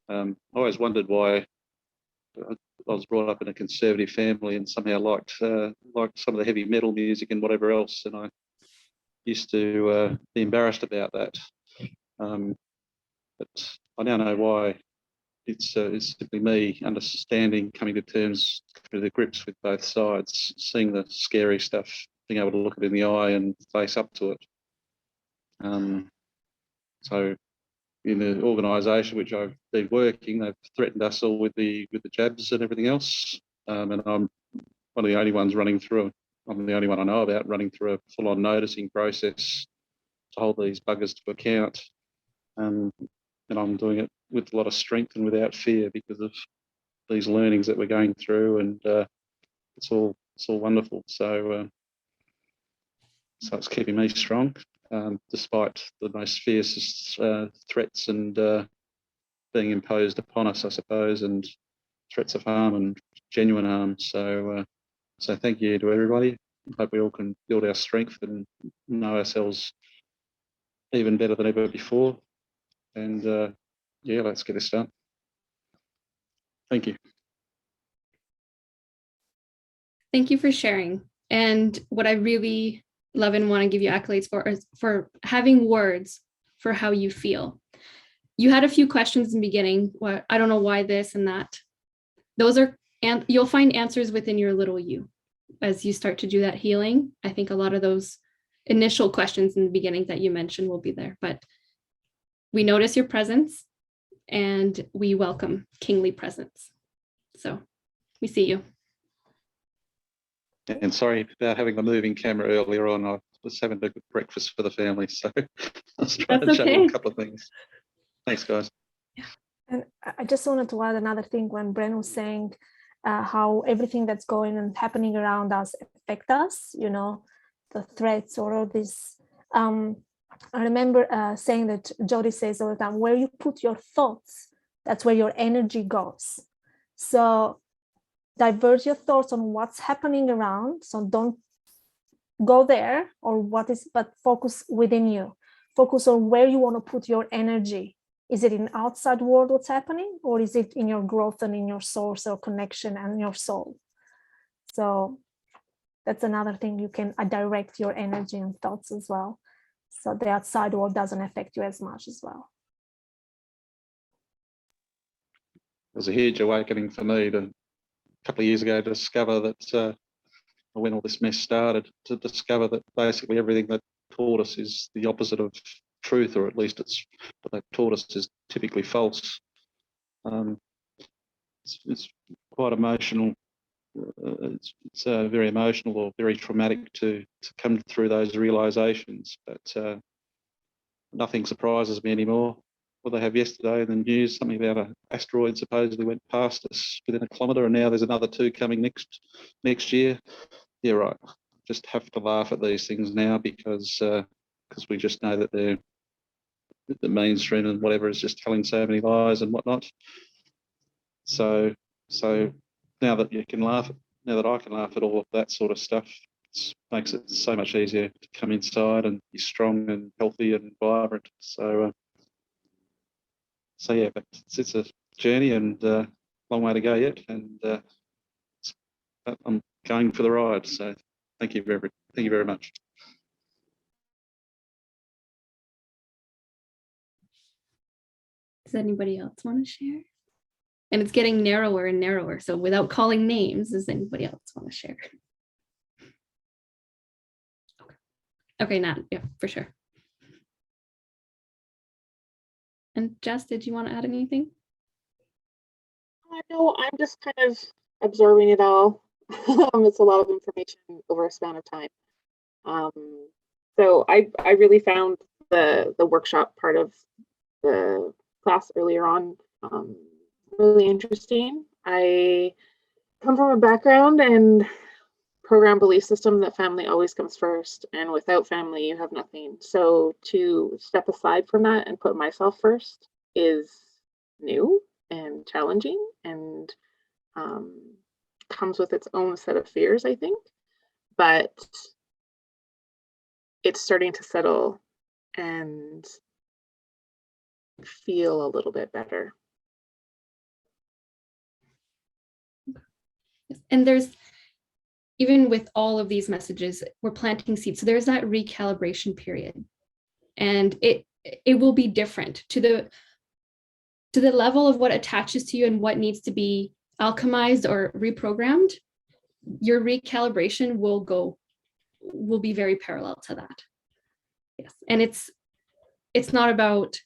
I always wondered why I was brought up in a conservative family and somehow liked some of the heavy metal music and whatever else, and I used to be embarrassed about that. But I now know why. It's simply me understanding, coming to terms, to the grips with both sides, seeing the scary stuff, being able to look it in the eye and face up to it. So in the organisation which I've been working, they've threatened us all with the jabs and everything else, and I'm one of the only ones running through. I'm the only one I know about running through a full-on noticing process to hold these buggers to account, and I'm doing it with a lot of strength and without fear because of these learnings that we're going through, and it's all wonderful. So it's keeping me strong. Despite the most fiercest threats and being imposed upon us, I suppose, and threats of harm and genuine harm. So thank you to everybody. I hope we all can build our strength and know ourselves even better than ever before. And yeah, let's get this done. Thank you. Thank you for sharing. And what I really love and want to give you accolades for is for having words for how you feel. You had a few questions in the beginning. Well, I don't know why this and that. Those are, and you'll find answers within your little you as you start to do that healing. I think a lot of those initial questions in the beginning that you mentioned will be there, but we notice your presence and we welcome kingly presence. So we see you. And sorry about having the moving camera earlier on. I was having a good breakfast for the family, so I was trying That's to juggle okay. a couple of things. Thanks, guys. And I just wanted to add another thing when Bren was saying how everything that's going and happening around us affect us, you know, the threats or all this. I remember saying that Jody says all the time, where you put your thoughts, that's where your energy goes. So divert your thoughts on what's happening around. So don't go there or what is, but focus within you. Focus on where you want to put your energy. Is it in outside world what's happening, or is it in your growth and in your source or connection and your soul? So that's another thing you can direct your energy and thoughts as well. So the outside world doesn't affect you as much as well. It was a huge awakening for me to, a couple of years ago, to discover that when all this mess started, to discover that basically everything that taught us is the opposite of truth, or at least it's what they've taught us is typically false. It's quite emotional. It's very emotional or very traumatic to come through those realizations, but nothing surprises me anymore. What they have yesterday in the news, something about an asteroid supposedly went past us within a kilometre, and now there's another two coming next year. Yeah, right. just have to laugh at these things now because we just know that they're the mainstream and whatever is just telling so many lies and whatnot. So now that you can laugh, now that I can laugh at all of that sort of stuff, it makes it so much easier to come inside and be strong and healthy and vibrant. So yeah, but it's a journey and long way to go yet, and I'm going for the ride. So thank you very much. Does anybody else want to share? And it's getting narrower and narrower. So without calling names, does anybody else want to share? Okay, Nat, yeah, for sure. And Jess, did you want to add anything? No, I'm just kind of absorbing it all. It's a lot of information over a span of time. So I really found the workshop part of the class earlier on really interesting. I come from a background and program belief system that family always comes first, and without family you have nothing. So to step aside from that and put myself first is new and challenging, and comes with its own set of fears, I think, but it's starting to settle and feel a little bit better. And there's, even with all of these messages, we're planting seeds. So there's that recalibration period, and it will be different to the level of what attaches to you and what needs to be alchemized or reprogrammed. Your recalibration will be very parallel to that. Yes, and it's not about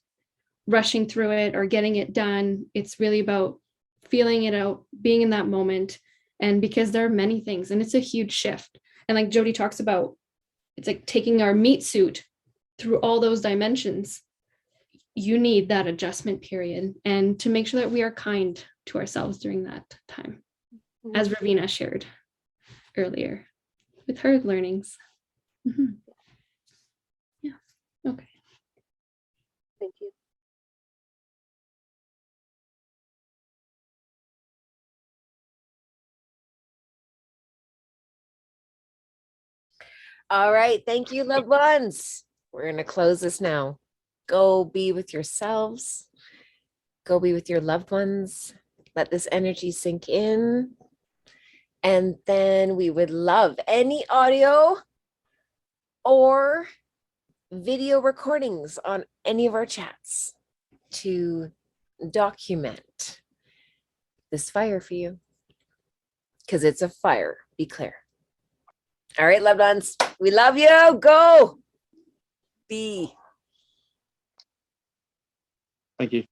rushing through it or getting it done. It's really about feeling it out, being in that moment. And because there are many things, and it's a huge shift. And like Jody talks about, it's like taking our meat suit through all those dimensions. You need that adjustment period, and to make sure that we are kind to ourselves during that time, as Ravina shared earlier with her learnings. Mm-hmm. Yeah, okay. Thank you. All right. Thank you, loved ones. We're going to close this now. Go be with yourselves. Go be with your loved ones. Let this energy sink in. And then we would love any audio or video recordings on any of our chats to document this fire for you, because it's a fire. Be clear. All right, loved ones, we love you. Go be. Thank you.